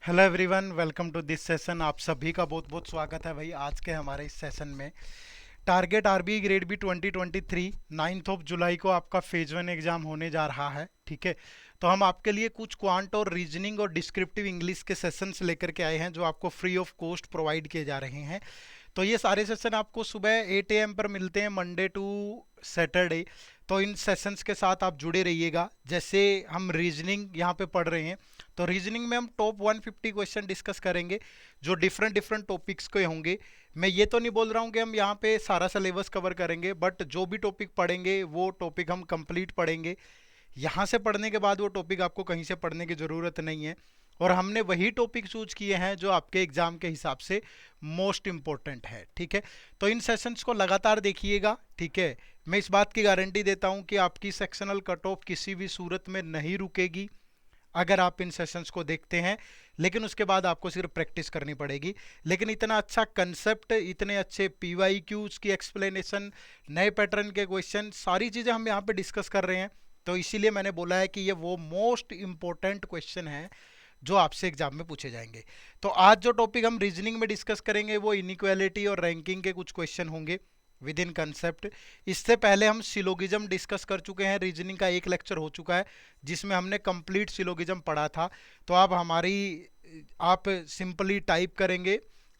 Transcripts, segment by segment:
Hello everyone, welcome to this session. आप सभी का बहुत बहुत स्वागत है भाई आज के हमारे इस सेशन में। Target RBI grade B 2023 9 of जुलाई को आपका फेज 1 एग्जाम होने जा रहा है। ठीक है, तो हम आपके लिए कुछ क्वांट और रीजनिंग और डिस्क्रिप्टिव इंग्लिश के सेशंस लेकर के आए हैं जो आपको फ्री ऑफ कॉस्ट प्रोवाइड किए जा रहे हैं। तो ये सारे सेशन आपको सुबह 8 AM पर मिलते हैं, मंडे टू सैटरडे। तो इन सेशंस के साथ आप जुड़े रहिएगा। जैसे हम रीजनिंग यहाँ पे पढ़ रहे हैं, तो रीजनिंग में हम टॉप 150 क्वेश्चन डिस्कस करेंगे जो डिफरेंट डिफरेंट टॉपिक्स के होंगे। मैं ये तो नहीं बोल रहा हूँ कि हम यहाँ पे सारा सिलेबस कवर करेंगे, बट जो भी टॉपिक पढ़ेंगे वो टॉपिक हम कंप्लीट पढ़ेंगे। यहाँ से पढ़ने के बाद वो टॉपिक आपको कहीं से पढ़ने की ज़रूरत नहीं है, और हमने वही टॉपिक चूज किए हैं जो आपके एग्जाम के हिसाब से मोस्ट इंपॉर्टेंट है। ठीक है, तो इन सेशंस को लगातार देखिएगा। ठीक है, मैं इस बात की गारंटी देता हूं कि आपकी सेक्शनल कट ऑफ किसी भी सूरत में नहीं रुकेगी अगर आप इन सेशंस को देखते हैं। लेकिन उसके बाद आपको सिर्फ प्रैक्टिस करनी पड़ेगी। लेकिन इतना अच्छा कंसेप्ट, इतने अच्छे पीवाईक्यूज की एक्सप्लेनेशन, नए पैटर्न के क्वेश्चन, सारी चीज़ें हम यहाँ पे डिस्कस कर रहे हैं। तो इसीलिए मैंने बोला है कि ये वो मोस्ट इंपॉर्टेंट क्वेश्चन है जो आपसे एग्जाम में पूछे जाएंगे। तो आज जो टॉपिक हम रीजनिंग में डिस्कस करेंगे वो इनइक्वालिटी और रैंकिंग के कुछ क्वेश्चन होंगे विद इन कंसेप्ट। इससे पहले हम सिलोगिज्म डिस्कस कर चुके हैं, रीजनिंग का एक लेक्चर हो चुका है जिसमें हमने कंप्लीट सिलोगिज्म पढ़ा था। तो आप सिंपली टाइप करेंगे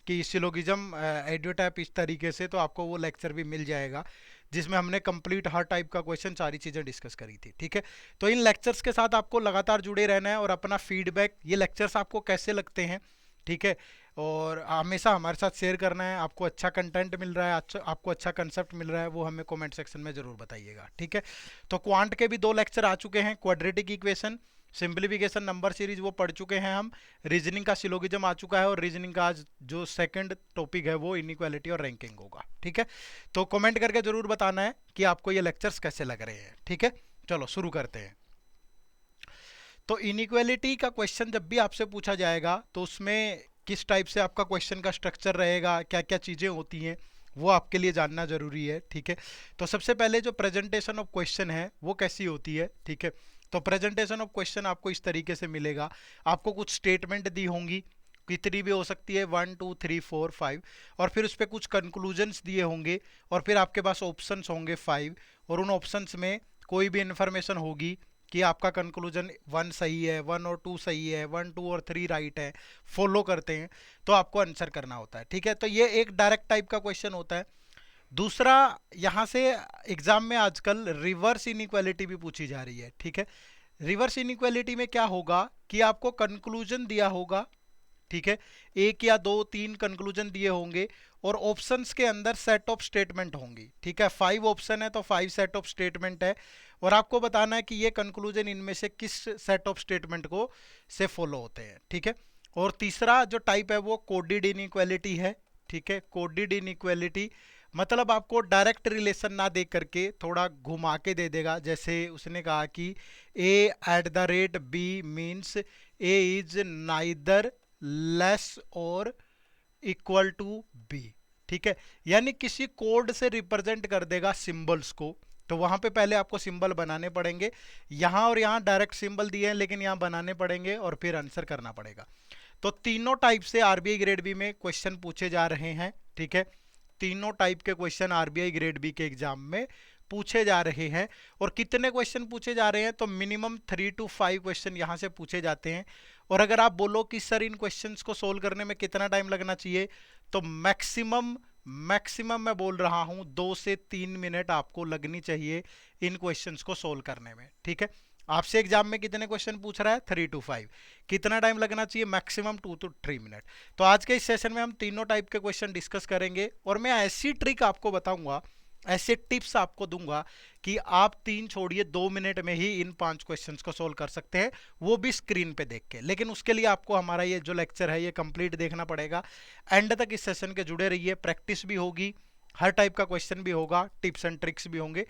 कि सिलोगिज्म एडियोटाइप इस तरीके से, तो आपको वो लेक्चर भी मिल जाएगा जिसमें हमने कंप्लीट हर टाइप का क्वेश्चन, सारी चीज़ें डिस्कस करी थी। ठीक है, तो इन लेक्चर्स के साथ आपको लगातार जुड़े रहना है और अपना फीडबैक, ये लेक्चर्स आपको कैसे लगते हैं, ठीक है, और हमेशा हमारे साथ शेयर करना है। आपको अच्छा कंटेंट मिल रहा है, आपको अच्छा कंसेप्ट मिल रहा है, वो हमें कमेंट सेक्शन में ज़रूर बताइएगा। ठीक है, तो क्वांट के भी 2 लेक्चर आ चुके हैं, quadratic equation, simplification, number series, वो पढ़ चुके हैं हम। रीजनिंग का सिलोगिज्म आ चुका है, और रीजनिंग का आज जो सेकंड टॉपिक है वो इनइक्वालिटी और रैंकिंग होगा। ठीक है, तो कमेंट करके जरूर बताना है कि आपको ये लेक्चर्स कैसे लग रहे हैं। ठीक है, चलो शुरू करते हैं। तो इनइक्वालिटी का क्वेश्चन जब भी आपसे पूछा जाएगा तो उसमें किस टाइप से आपका क्वेश्चन का स्ट्रक्चर रहेगा, क्या क्या चीज़ें होती हैं, वो आपके लिए जानना जरूरी है। ठीक है, तो सबसे पहले जो प्रेजेंटेशन ऑफ क्वेश्चन है वो कैसी होती है। ठीक है, तो प्रेजेंटेशन ऑफ क्वेश्चन आपको इस तरीके से मिलेगा। आपको कुछ स्टेटमेंट दी होंगी, कितनी भी हो सकती है, 1 2 3 4 5, और फिर उस पर कुछ कंक्लूजन्स दिए होंगे, और फिर आपके पास ऑप्शंस होंगे 5, और उन ऑप्शंस में कोई भी इंफॉर्मेशन होगी कि आपका कंक्लूजन 1 सही है, 1 और 2 सही है, 1 2 और 3 राइट है, फॉलो करते हैं, तो आपको आंसर करना होता है। ठीक है, तो ये एक डायरेक्ट टाइप का क्वेश्चन होता है। दूसरा, यहाँ से एग्जाम में आजकल रिवर्स इनइक्वालिटी भी पूछी जा रही है। ठीक है, रिवर्स इनइक्वालिटी में क्या होगा कि आपको कंक्लूजन दिया होगा, ठीक है, एक या दो तीन कंक्लूजन दिए होंगे, और ऑप्शंस के अंदर सेट ऑफ स्टेटमेंट होंगी। ठीक है, 5 ऑप्शन है तो 5 सेट ऑफ स्टेटमेंट है, और आपको बताना है कि ये कंक्लूजन इनमें से किस सेट ऑफ स्टेटमेंट को से फॉलो होते हैं। ठीक है, और तीसरा जो टाइप है वो कोडेड इनइक्वालिटी है। ठीक है, कोडेड इनइक्वालिटी मतलब आपको डायरेक्ट रिलेशन ना दे करके थोड़ा घुमा के दे देगा। जैसे उसने कहा कि A at the rate B means A is neither less और इक्वल टू बी। ठीक है, यानी किसी कोड से रिप्रेजेंट कर देगा सिंबल्स को। तो वहां पे पहले आपको सिंबल बनाने पड़ेंगे। यहां और यहां डायरेक्ट सिंबल दिए हैं, लेकिन यहां बनाने पड़ेंगे और फिर आंसर करना पड़ेगा। तो तीनों टाइप से आरबीआई ग्रेड बी में क्वेश्चन पूछे जा रहे हैं। ठीक है, तीनों टाइप के क्वेश्चन आरबीआई ग्रेड बी के एग्जाम में पूछे जा रहे हैं। और कितने क्वेश्चन पूछे जा रहे हैं, तो मिनिमम 3 to 5 क्वेश्चन यहां से पूछे जाते हैं। और अगर आप बोलो कि सर इन क्वेश्चंस को सोल्व करने में कितना टाइम लगना चाहिए, तो मैक्सिमम मैक्सिमम मैं बोल रहा हूं 2 से 3 मिनट आपको लगनी चाहिए इन क्वेश्चंस को सोल्व करने में। ठीक है, आपसे एग्जाम में कितने क्वेश्चन पूछ रहा है, 3 to 5, कितना टाइम लगना चाहिए, मैक्सिमम 2 to 3 मिनट। तो आज के इस सेशन में हम तीनों टाइप के क्वेश्चन डिस्कस करेंगे, और मैं ऐसी ट्रिक आपको बताऊंगा, ऐसे टिप्स आपको दूंगा कि आप 3 छोड़िए 2 मिनट में ही इन 5 क्वेश्चंस को सोल्व कर सकते हैं, वो भी स्क्रीन पे देख के। लेकिन उसके लिए आपको हमारा ये जो लेक्चर है ये कंप्लीट देखना पड़ेगा। एंड तक इस सेशन के जुड़े रहिए, प्रैक्टिस भी होगी, हर टाइप का क्वेश्चन भी होगा, टिप्स एंड ट्रिक्स भी होंगे।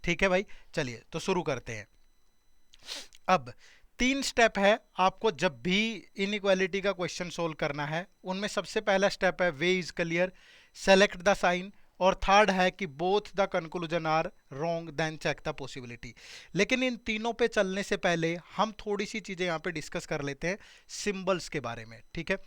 ठीक है भाई, चलिए तो शुरू करते हैं। अब 3 स्टेप है आपको जब भी इनइक्वालिटी का क्वेश्चन सोल्व करना है। उनमें सबसे पहला स्टेप है way is clear, select the sign, और थर्ड है कि both the conclusion are wrong, then check the possibility. लेकिन इन तीनों पे चलने से पहले हम थोड़ी सी चीजें यहाँ पे डिस्कस कर लेते हैं सिंबल्स के बारे में, ठीक है।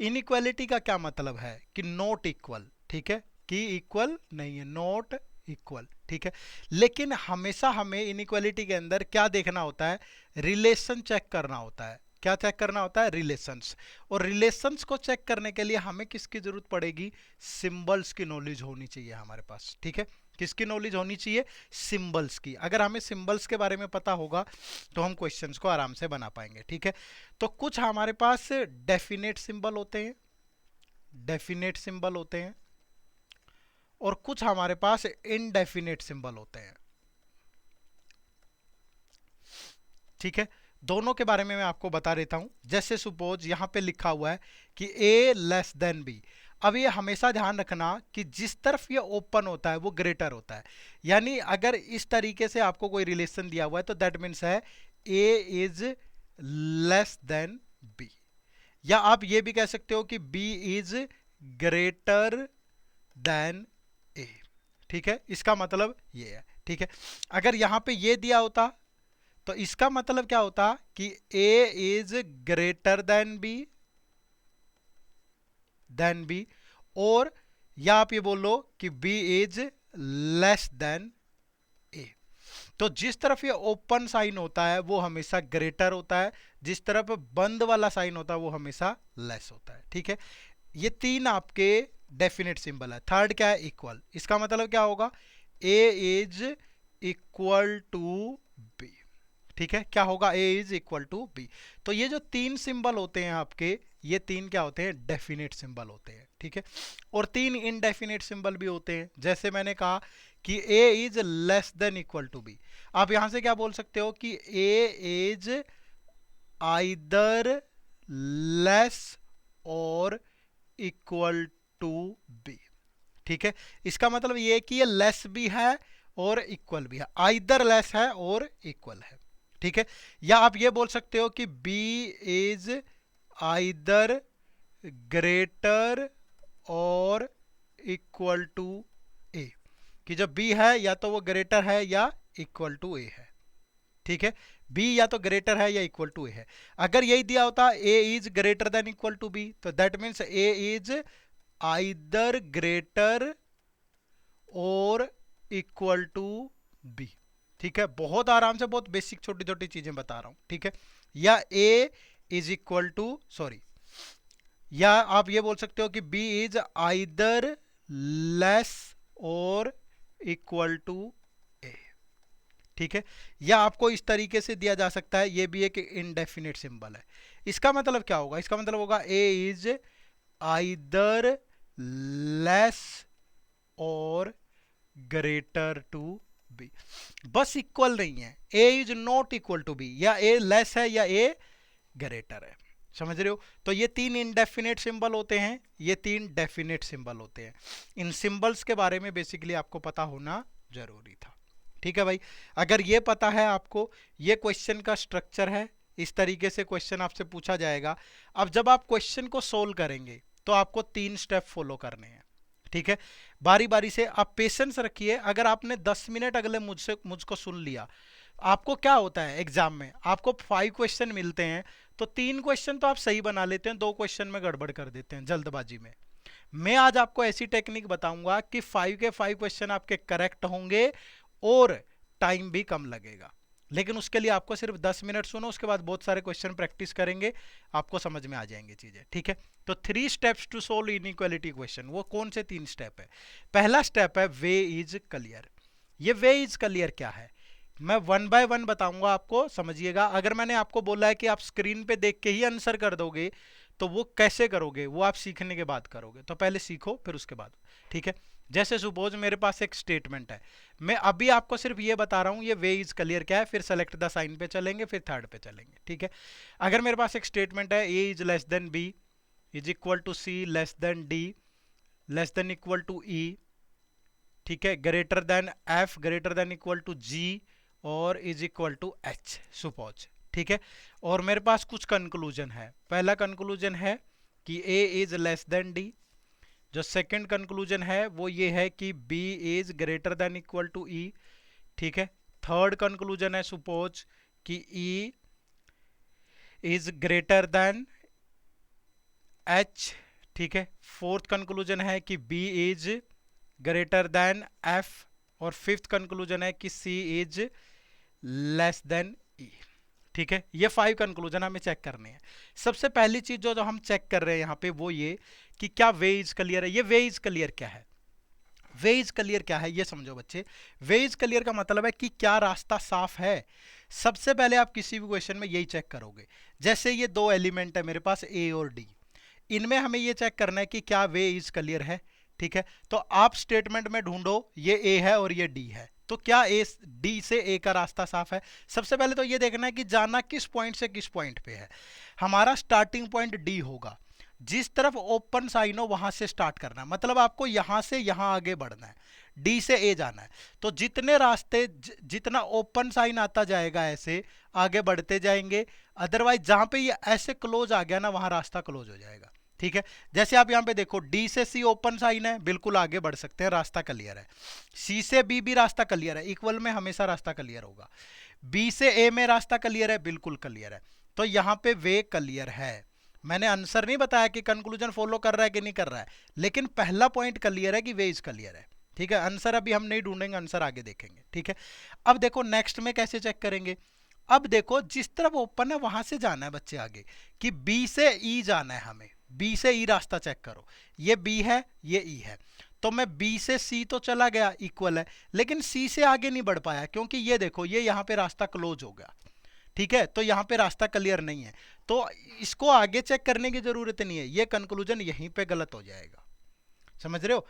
इनइक्वालिटी का क्या मतलब है कि नॉट इक्वल, ठीक है, कि इक्वल नहीं है, नॉट इक्वल, ठीक है। लेकिन हमेशा हमें इनइक्वालिटी के अंदर क्या देखना होता है, रिलेशन चेक करना होता है। क्या चेक करना होता है, रिलेशंस। और रिलेशंस को चेक करने के लिए हमें किसकी जरूरत पड़ेगी, सिंबल्स की नॉलेज होनी चाहिए हमारे पास, ठीक है। किसकी नॉलेज होनी चाहिए, सिंबल्स की। अगर हमें सिंबल्स के बारे में पता होगा तो हम क्वेश्चंस को आराम से बना पाएंगे, ठीक है। तो कुछ हमारे पास डेफिनेट सिंबल होते हैं, डेफिनेट सिंबल होते हैं, और कुछ हमारे पास इनडेफिनेट सिंबल होते हैं, ठीक है। दोनों के बारे में मैं आपको बता देता हूं। जैसे सपोज यहां पे लिखा हुआ है कि a लेस देन b। अब ये हमेशा ध्यान रखना कि जिस तरफ ये ओपन होता है वो ग्रेटर होता है। यानी अगर इस तरीके से आपको कोई रिलेशन दिया हुआ है तो दैट मीन्स है a is less than b। या आप ये भी कह सकते हो कि b is greater then a, ठीक है। इसका मतलब ये है, ठीक है। अगर यहां पे ये दिया होता तो इसका मतलब क्या होता कि a is greater than b, और या आप ये बोलो कि b is less then a। तो जिस तरफ ये ओपन साइन होता है वो हमेशा ग्रेटर होता है, जिस तरफ बंद वाला साइन होता है वो हमेशा लेस होता है, ठीक है। ये तीन आपके डेफिनेट सिंबल है। थर्ड क्या है, इक्वल। इसका मतलब क्या होगा, a is equal to b, ठीक है। क्या होगा, a is equal to b। तो ये जो तीन सिंबल होते हैं आपके, ये तीन क्या होते हैं, डेफिनेट सिंबल होते हैं, ठीक है। और तीन इनडेफिनेट सिंबल भी होते हैं। जैसे मैंने कहा कि a is less than equal to b। आप यहां से क्या बोल सकते हो कि a इज आइदर लेस और इक्वल टू b, ठीक है। इसका मतलब ये कि ये लेस भी है और इक्वल भी है, आइदर लेस है और इक्वल है, ठीक है। या आप ये बोल सकते हो कि b इज आइदर ग्रेटर और इक्वल टू a, कि जब b है या तो वो ग्रेटर है या इक्वल टू a है, ठीक है। b या तो ग्रेटर है या इक्वल टू a है। अगर यही दिया होता a is greater than equal to b, तो that means a is either greater और इक्वल टू b, ठीक है। बहुत आराम से, बहुत बेसिक छोटी छोटी चीजें बता रहा हूं, ठीक है। या a is equal to, sorry, या आप ये बोल सकते हो कि b इज आइदर लेस और इक्वल टू a, ठीक है। या आपको इस तरीके से दिया जा सकता है, ये भी एक इनडेफिनेट सिंबल है। इसका मतलब क्या होगा, इसका मतलब होगा a इज आइदर लेस और ग्रेटर टू b। बस इक्वल नहीं है, a is not equal to b, या a लेस है या a ग्रेटर है, समझ रहे हो। तो ये तीन इनडेफिनेट सिंबल होते हैं, ये तीन डेफिनेट सिंबल होते हैं। इन सिंबल्स के बारे में बेसिकली आपको पता होना जरूरी था, ठीक है भाई। अगर ये पता है आपको, ये क्वेश्चन का स्ट्रक्चर है, इस तरीके से क्वेश्चन आपसे पूछा जाएगा। अब जब आप क्वेश्चन को सोल्व करेंगे तो आपको तीन स्टेप फॉलो करने हैं, ठीक है। बारी बारी से आप पेशेंस रखिए। अगर आपने 10 मिनट अगले मुझको सुन लिया, आपको क्या होता है एग्जाम में, आपको 5 क्वेश्चन मिलते हैं तो 3 क्वेश्चन तो आप सही बना लेते हैं, 2 क्वेश्चन में गड़बड़ कर देते हैं जल्दबाजी में। मैं आज आपको ऐसी टेक्निक बताऊंगा कि 5 के 5 क्वेश्चन आपके करेक्ट होंगे और टाइम भी कम लगेगा। लेकिन उसके लिए आपको सिर्फ 10 मिनट सुनो, उसके बाद बहुत सारे क्वेश्चन प्रैक्टिस करेंगे, आपको समझ में आ जाएंगे चीजें, ठीक है। तो 3 steps to solve inequality question. वो कौन से 3 स्टेप है? पहला स्टेप है वे इज क्लियर। ये वे इज क्लियर क्या है, मैं 1 बाय 1 बताऊंगा आपको, समझिएगा। अगर मैंने आपको बोला है कि आप स्क्रीन पे देख के ही आंसर कर दोगे तो वो कैसे करोगे, वो आप सीखने के बाद करोगे। तो पहले सीखो फिर उसके बाद, ठीक है। जैसे सपोज मेरे पास एक स्टेटमेंट है, मैं अभी आपको सिर्फ ये बता रहा हूं ये वे इज क्लियर क्या है, फिर सेलेक्ट द साइन पे चलेंगे, फिर थर्ड पे चलेंगे, ठीक है। अगर मेरे पास एक स्टेटमेंट है A is less than B is equal to C less than D less than equal to E, ठीक है, greater than F greater than equal to G और is equal to H suppose, ठीक है। और मेरे पास कुछ conclusion है। पहला कंक्लूजन है कि A is less than D, जो सेकंड कंक्लूजन है वो ये है कि B is greater than equal to E, ठीक है। थर्ड कंक्लूजन है सपोज कि E is greater than H, ठीक है। फोर्थ कंक्लूजन है कि B is greater than F, और फिफ्थ कंक्लूजन है कि C is less than E, ठीक है। ये 5 कंक्लूजन हमें चेक करने हैं। सबसे पहली चीज जो हम चेक कर रहे हैं यहाँ पे वो ये कि क्या वे इज क्लियर है। ये वे इज क्लियर क्या है? वे इज क्लियर क्या है ये समझो बच्चे। वे इज क्लियर का मतलब है कि क्या रास्ता साफ है। सबसे पहले आप किसी भी क्वेश्चन में यही चेक करोगे। जैसे ये दो एलिमेंट है मेरे पास A और D, इनमें हमें ये चेक करना है कि क्या वे इज क्लियर है, ठीक है। तो आप स्टेटमेंट में ढूंढो ये A है और ये D है, तो क्या D से A का रास्ता साफ है। सबसे पहले तो ये देखना है कि जाना किस पॉइंट से किस पॉइंट पे है। हमारा स्टार्टिंग पॉइंट D होगा, जिस तरफ ओपन साइन हो वहां से स्टार्ट करना है, मतलब आपको यहां से यहां आगे बढ़ना है, D से A जाना है। तो जितने रास्ते जितना ओपन साइन आता जाएगा ऐसे आगे बढ़ते जाएंगे, अदरवाइज जहां पे ये ऐसे क्लोज आ गया ना वहां रास्ता क्लोज हो जाएगा, ठीक है। जैसे आप यहां पे देखो D से C ओपन साइन है, बिल्कुल आगे बढ़ सकते हैं, रास्ता क्लियर है। C से B भी रास्ता क्लियर है, इक्वल में हमेशा रास्ता क्लियर होगा। B से A में रास्ता क्लियर है, बिल्कुल क्लियर है। तो यहां पे वे क्लियर है। मैंने आंसर नहीं बताया कि कंक्लूजन फॉलो कर रहा है कि नहीं कर रहा है, लेकिन पहला पॉइंट क्लियर है कि वे इज क्लियर है, ठीक है। आंसर अभी हम नहीं ढूंढेंगे, आंसर आगे देखेंगे, ठीक है। अब देखो नेक्स्ट में कैसे चेक करेंगे। अब देखो जिस तरफ ओपन है वहां से जाना है बच्चे आगे, कि B से E जाना है हमें। B से E रास्ता चेक करो, ये B है ये E है, तो मैं B से C तो चला गया, इक्वल है, लेकिन C से आगे नहीं बढ़ पाया क्योंकि ये देखो ये यहाँ पे रास्ता क्लोज हो गया, ठीक है। तो यहाँ पे रास्ता क्लियर नहीं है, तो इसको आगे चेक करने की जरूरत नहीं है, ये कंक्लूजन यहीं पे गलत हो जाएगा। समझ रहे हो?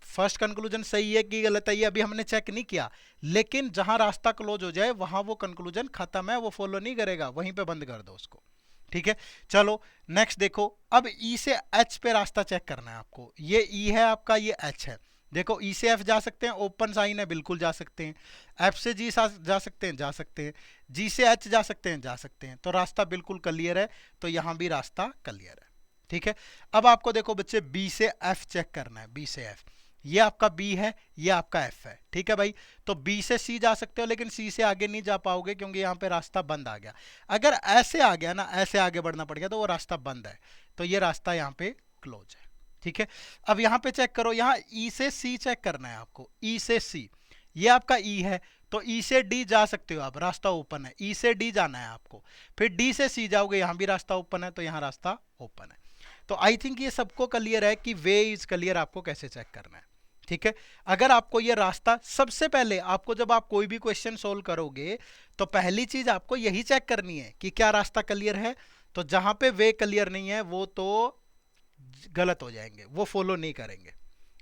फर्स्ट कंक्लूजन सही है कि गलत है ये अभी हमने चेक नहीं किया, लेकिन जहां रास्ता क्लोज हो जाए वहां वो कंक्लूजन खत्म है, वो फॉलो नहीं करेगा, वहीं पे बंद कर दो उसको, ठीक है। चलो नेक्स्ट देखो, अब E से H पे रास्ता चेक करना है आपको। ये E है आपका, ये H है। देखो E से F जा सकते हैं, ओपन साइन है, बिल्कुल जा सकते हैं। F से G जा सकते हैं, जा सकते हैं। G से H जा सकते हैं, जा सकते हैं। तो रास्ता बिल्कुल क्लियर है, तो यहां भी रास्ता क्लियर है, ठीक है। अब आपको देखो बच्चे B से F चेक करना है। B से F, ये आपका B है, ये आपका F है, ठीक है भाई। तो B से C जा सकते हो, लेकिन C से आगे नहीं जा पाओगे क्योंकि यहाँ पे रास्ता बंद आ गया। अगर ऐसे आ गया ना, ऐसे आगे बढ़ना पड़ गया, तो वो रास्ता बंद है, तो ये रास्ता यहाँ पे क्लोज है, ठीक है। अब यहाँ पे चेक करो, यहाँ E से C चेक करना है आपको। E से C, ये आपका E है, तो E से D जा सकते हो आप, रास्ता ओपन है। E से D जाना है आपको, फिर D से C जाओगे, यहाँ भी रास्ता ओपन है, तो यहाँ रास्ता ओपन है। तो आई थिंक ये सबको क्लियर है कि वे इज क्लियर आपको कैसे चेक करना है, ठीक है। अगर आपको ये रास्ता, सबसे पहले आपको जब आप कोई भी क्वेश्चन सोल्व करोगे तो पहली चीज आपको यही चेक करनी है कि क्या रास्ता क्लियर है। तो जहां पे वे क्लियर नहीं है वो तो गलत हो जाएंगे, वो फॉलो नहीं करेंगे,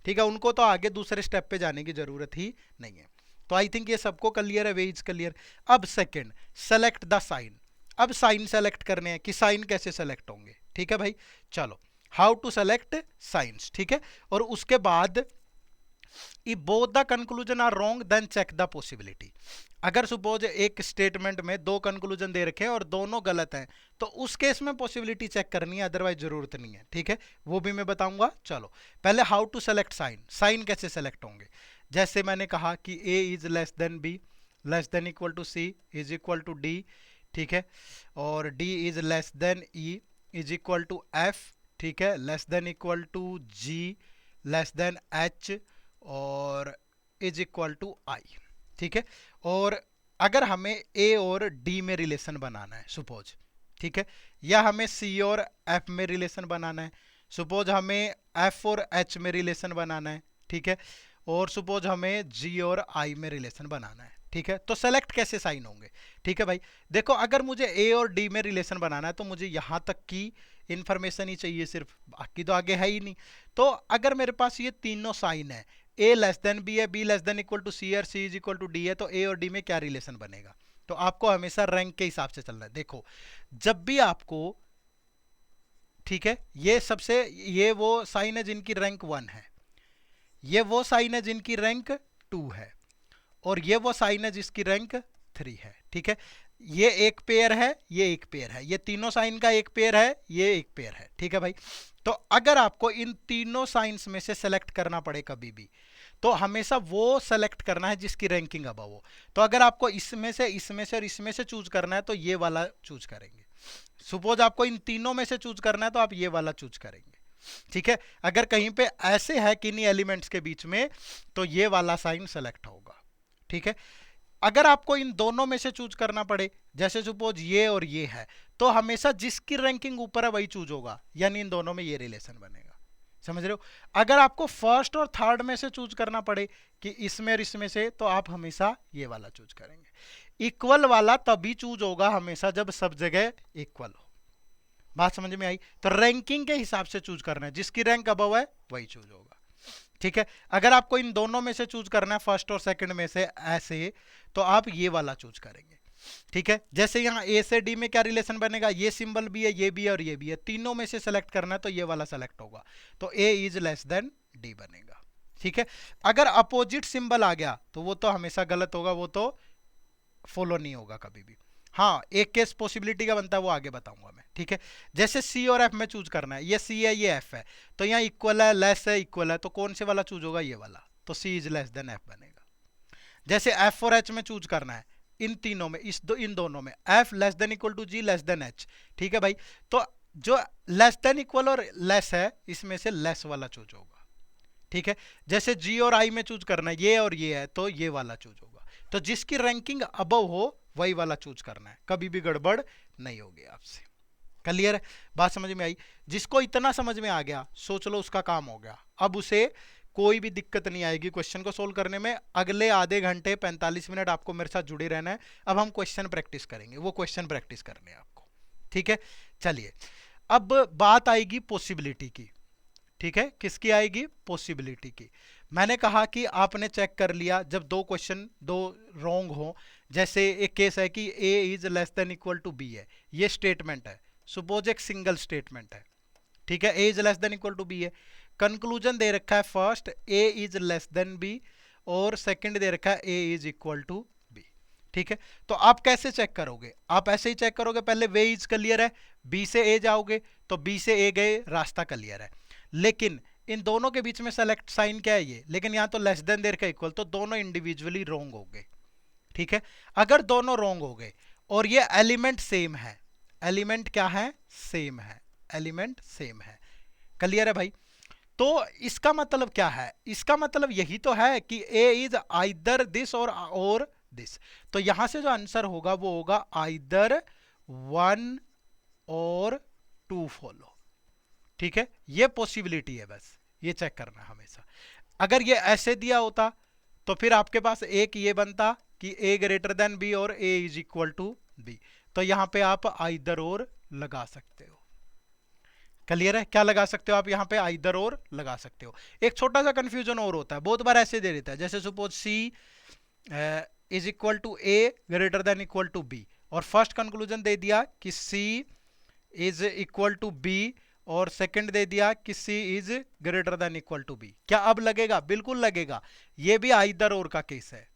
ठीक है। उनको तो आगे दूसरे स्टेप पे जाने की जरूरत ही नहीं है। तो आई थिंक ये सबको क्लियर है, वे इज क्लियर। अब सेकेंड, सेलेक्ट द साइन। अब साइन सेलेक्ट करने हैं कि साइन कैसे सेलेक्ट होंगे, ठीक है भाई। चलो, हाउ टू सेलेक्ट साइंस, ठीक है। और उसके बाद if both the conclusion are wrong then check the possibility। अगर सपोज एक स्टेटमेंट में दो कंक्लूजन दे रखे हैं और दोनों गलत हैं, तो उस केस में पॉसिबिलिटी चेक करनी है, अदरवाइज जरूरत नहीं है, ठीक है। वो भी मैं बताऊंगा। चलो पहले how to select sign, sign कैसे सेलेक्ट होंगे। जैसे मैंने कहा कि A is less than B, less than equal to C is equal to D, ठीक है। और D is less than E is equal to F, ठीक है। Less than equal to G, less than H, और is equal to I, ठीक है। और अगर हमें A और D में रिलेशन बनाना है सपोज, ठीक है, या हमें C और F में रिलेशन बनाना है, सपोज हमें F और H में रिलेशन बनाना है, ठीक है, और सपोज हमें G और I में रिलेशन बनाना है, ठीक है। तो सेलेक्ट कैसे साइन होंगे, ठीक है भाई। देखो अगर मुझे A और D में रिलेशन बनाना है तो मुझे यहां तक की इंफॉर्मेशन ही चाहिए सिर्फ, बाकी तो आगे है ही नहीं। तो अगर मेरे पास ये तीनों साइन है, A लेस देन B है, B less than equal to C है, C is equal to D है, तो A और D में क्या रिलेशन बनेगा। तो आपको हमेशा रैंक के हिसाब से चलना है। देखो जब भी आपको, ठीक है, ये वो साइन है जिनकी रैंक 1 है, ये वो साइन है जिनकी रैंक 2 है, और ये वो साइन है जिसकी रैंक 3 है, ठीक है। ये एक पेयर है, ये एक पेयर है, ये तीनों साइन का एक पेयर है, ये एक पेयर है, ठीक है भाई। तो अगर आपको इन तीनों साइंस में से सेलेक्ट करना पड़े कभी भी, तो हमेशा वो सेलेक्ट करना है जिसकी रैंकिंग अबव हो। तो अगर आपको इसमें से और इसमें से चूज करना है तो ये वाला चूज करेंगे। सपोज आपको इन तीनों में से चूज करना है तो आप ये वाला चूज करेंगे, ठीक है। अगर कहीं पे ऐसे है किन्हीं एलिमेंट्स के बीच में तो ये वाला साइन सेलेक्ट होगा, ठीक है। अगर आपको इन दोनों में से चूज करना पड़े, जैसे सपोज ये और ये है, तो हमेशा जिसकी रैंकिंग ऊपर है वही चूज होगा, यानी इन दोनों में ये रिलेशन बनेगा। समझ रहे हो? अगर आपको फर्स्ट और थर्ड में से चूज करना पड़े कि इसमें और इसमें से, तो आप हमेशा ये वाला चूज करेंगे। इक्वल वाला तभी चूज होगा हमेशा जब सब जगह इक्वल हो। बात समझ में आई? तो रैंकिंग के हिसाब से चूज करना है, जिसकी रैंक अबव है वही चूज होगा, ठीक है। अगर आपको इन दोनों में से चूज करना है, फर्स्ट और सेकंड में से ऐसे, तो आप ये वाला चूज करेंगे, ठीक है। जैसे यहाँ ए से डी में क्या रिलेशन बनेगा, ये सिंबल भी है, ये भी है और ये भी है, तीनों में से सेलेक्ट करना है तो ये वाला सेलेक्ट होगा, तो A is less than D बनेगा, ठीक है। अगर अपोजिट सिंबल आ गया तो वो तो हमेशा गलत होगा, वो तो फॉलो नहीं होगा कभी भी। हाँ, एक केस पॉसिबिलिटी का बनता है, वो आगे बताऊंगा मैं, ठीक है। जैसे सी और एफ में चूज करना है, ये सी है ये एफ है, तो यहाँ इक्वल है, लेस है, इक्वल है, तो कौन से वाला चूज होगा, ये वाला, तो सी इज लेस देन एफ बनेगा। जैसे एफ और एच में चूज करना है, इन तीनों में, इन दोनों में, F less than equal to G less than H, ठीक है भाई। तो जो लेस देन इक्वल और लेस है, इसमें से लेस वाला चूज होगा, ठीक है। जैसे जी और आई में चूज करना है, ये और ये है, तो ये वाला चूज होगा। तो जिसकी रैंकिंग अबव हो वही वाला चूज करना है, कभी भी गड़बड़ नहीं होगी आपसे। क्लियर है? बात समझ में आई? जिसको इतना समझ में आ गया, सोच लो उसका काम हो गया। अब उसे कोई भी दिक्कत नहीं आएगी क्वेश्चन को सोल्व करने में। अगले आधे घंटे 45 मिनट आपको मेरे साथ जुड़े रहना है। अब हम क्वेश्चन प्रैक्टिस करेंगे, वो क्वेश्चन प्रैक्टिस करने हैं आपको, ठीक है। चलिए, अब बात आएगी पॉसिबिलिटी की, ठीक है। किसकी आएगी? पॉसिबिलिटी की। मैंने कहा कि आपने चेक कर लिया जब दो क्वेश्चन दो रॉन्ग हो, जैसे एक केस है कि a is less than equal to b है, ये स्टेटमेंट है, सपोज एक सिंगल स्टेटमेंट है, ठीक है। a is less than equal to b है, कंक्लूजन दे रखा है first a is less than b और सेकंड दे रखा है a is equal to b, ठीक है। तो आप कैसे चेक करोगे? आप ऐसे ही चेक करोगे, पहले वे इज क्लियर है, b से a जाओगे तो b से a गए, रास्ता क्लियर है। लेकिन इन दोनों के बीच में सेलेक्ट साइन क्या है ये, लेकिन यहां तो लेस देन देर का इक्वल, तो दोनों इंडिविजुअली रॉन्ग हो गए, ठीक है। अगर दोनों रॉन्ग हो गए और ये एलिमेंट सेम है, एलिमेंट क्या है? सेम है, एलिमेंट सेम है। क्लियर है भाई? तो इसका मतलब क्या है? इसका मतलब यही तो है कि ए इज आइदर दिस और दिस। तो यहां से जो आंसर होगा वो होगा आइदर 1 और 2 फॉलो, ठीक है। ये पॉसिबिलिटी है, बस ये चेक करना हमेशा। अगर ये ऐसे दिया होता तो फिर आपके पास एक ये बनता कि a ग्रेटर देन b और a is equal to b, तो यहां पे आप आइदर और लगा सकते हो। क्लियर है? क्या लगा सकते हो आप यहां पे? आइदर और लगा सकते हो। एक छोटा सा कंफ्यूजन और होता है, बहुत बार ऐसे दे देता है, जैसे suppose c is equal to a greater than equal to b और फर्स्ट कंक्लूजन दे दिया कि c is equal to b और सेकंड दे दिया कि c is greater than equal to b। क्या अब लगेगा? बिल्कुल लगेगा। ये भी आइदर और का केस है,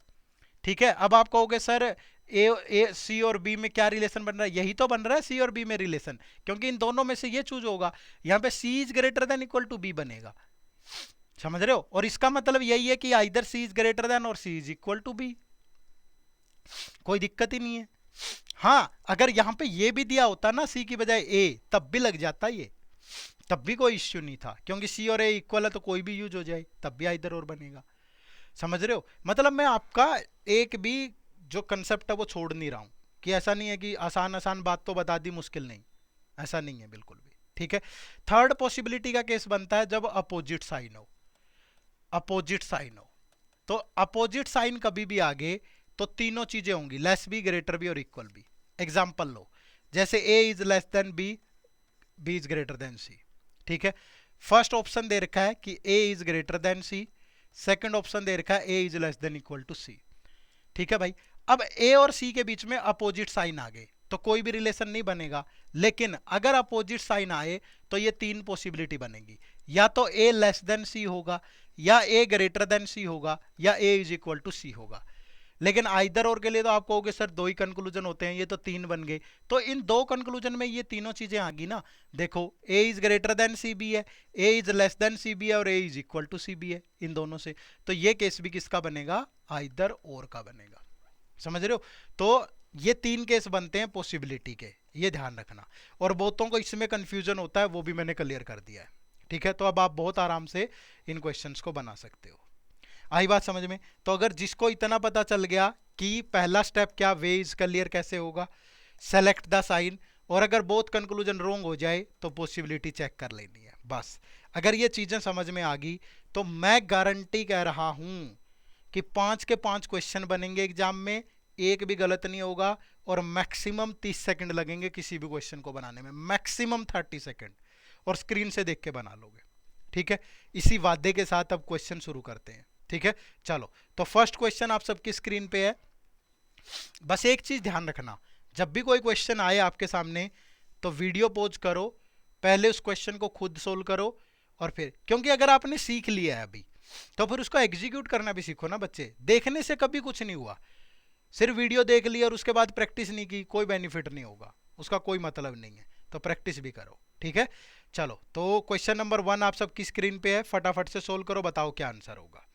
ठीक है। अब आप कहोगे सर ए सी और बी में क्या रिलेशन बन रहा है? यही तो बन रहा है सी और बी में रिलेशन, क्योंकि इन दोनों में से ये चूज होगा, यहाँ पे C is greater than equal to B बनेगा। समझ रहे हो? और इसका मतलब यही है कि either C is greater than और C is equal to B, कोई दिक्कत ही नहीं है। हाँ, अगर यहाँ पे ये भी दिया होता ना सी की बजाय ए, तब भी लग जाता ये, तब भी कोई इश्यू नहीं था, क्योंकि सी और ए इक्वल है तो कोई भी यूज हो जाए, तब भी आइदर और बनेगा। समझ रहे हो? मतलब मैं आपका एक भी जो कंसेप्ट है वो छोड़ नहीं रहा हूं, कि ऐसा नहीं है कि आसान आसान बात तो बता दी, मुश्किल नहीं, ऐसा नहीं है बिल्कुल भी, ठीक है। थर्ड पॉसिबिलिटी का केस बनता है जब अपोजिट साइन हो, अपोजिट साइन हो। तो अपोजिट साइन कभी भी आगे तो तीनों चीजें होंगी, लेस भी, ग्रेटर भी और इक्वल भी। एग्जाम्पल लो, जैसे a is less than b, b is greater than c, ठीक है। फर्स्ट ऑप्शन दे रखा है कि a is greater than c, second option दे रखा है a is less than equal to c, ठीक है भाई। अब a और c के बीच में अपोजिट साइन आ गए तो कोई भी रिलेशन नहीं बनेगा, लेकिन अगर अपोजिट साइन आए तो ये तीन पॉसिबिलिटी बनेगी, या तो a लेस देन c होगा, या a ग्रेटर देन c होगा, या a is equal to c होगा। लेकिन आइदर और के लिए तो आप कहोगे सर दो ही कंक्लूजन होते हैं, ये तो तीन बन गए। तो इन दो कंक्लूजन में ये तीनों चीजें आ गई ना। देखो A is greater than C B है, A is less than C B है और A is equal to C B है, इन दोनों से। तो ये केस भी किसका बनेगा? आइदर और का बनेगा। समझ रहे हो? तो ये तीन केस बनते हैं पॉसिबिलिटी के, ये ध्यान रखना। और बहुतों को इसमें कंफ्यूजन होता है, वो भी मैंने क्लियर कर दिया है। ठीक है, तो अब आप बहुत आराम से इन क्वेश्चंस को बना सकते हो। आई बात समझ में? तो अगर जिसको इतना पता चल गया कि पहला स्टेप क्या, वे इज क्लियर कैसे होगा, सेलेक्ट द साइन, और अगर बोथ कंक्लूजन रोंग हो जाए तो पॉसिबिलिटी चेक कर लेनी है बस। अगर ये चीजें समझ में आ गई तो मैं गारंटी कह रहा हूं कि 5 के 5 क्वेश्चन बनेंगे एग्जाम में, एक भी गलत नहीं होगा, और मैक्सिमम 30 सेकंड लगेंगे किसी भी क्वेश्चन को बनाने में, मैक्सिमम 30 सेकंड, और स्क्रीन से देख के बना लोगे। ठीक है, इसी वादे के साथ अब क्वेश्चन शुरू करते हैं। ठीक है, चलो। तो फर्स्ट क्वेश्चन आप सबकी स्क्रीन पे है। बस एक चीज ध्यान रखना, जब भी कोई क्वेश्चन आए आपके सामने तो वीडियो पॉज करो, पहले उस क्वेश्चन को खुद सोल्व करो, और फिर, क्योंकि अगर आपने सीख लिया है अभी तो फिर उसको एग्जीक्यूट करना भी सीखो ना बच्चे। देखने से कभी कुछ नहीं हुआ, सिर्फ वीडियो देख ली और उसके बाद प्रैक्टिस नहीं की, कोई बेनिफिट नहीं होगा, उसका कोई मतलब नहीं है। तो प्रैक्टिस भी करो। ठीक है, चलो। तो क्वेश्चन नंबर 1 आप सबकी स्क्रीन पे है, फटाफट से सोल्व करो, बताओ क्या आंसर होगा।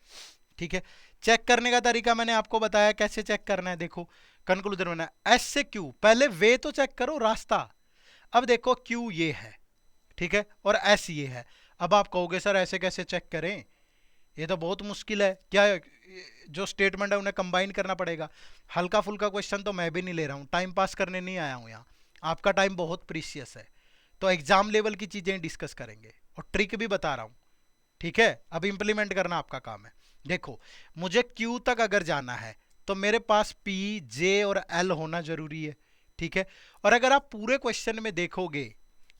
ठीक है, चेक करने का तरीका मैंने आपको बताया कैसे चेक करना है। देखो कंक्लूजन बना एस से क्यू, पहले वे तो चेक करो रास्ता। अब देखो क्यू ये है, ठीक है, और एस ये है। अब आप कहोगे सर ऐसे कैसे चेक करें, ये तो बहुत मुश्किल है, क्या जो स्टेटमेंट है उन्हें कंबाइन करना पड़ेगा। हल्का फुल्का क्वेश्चन तो मैं भी नहीं ले रहा हूँ, टाइम पास करने नहीं आया हूँ यहाँ, आपका टाइम बहुत प्रीशियस है। तो एग्जाम लेवल की चीजें डिस्कस करेंगे और ट्रिक भी बता रहा हूँ। ठीक है, अब इंप्लीमेंट करना आपका काम है। देखो मुझे क्यू तक अगर जाना है तो मेरे पास पी, जे और एल होना जरूरी है। ठीक है, और अगर आप पूरे क्वेश्चन में देखोगे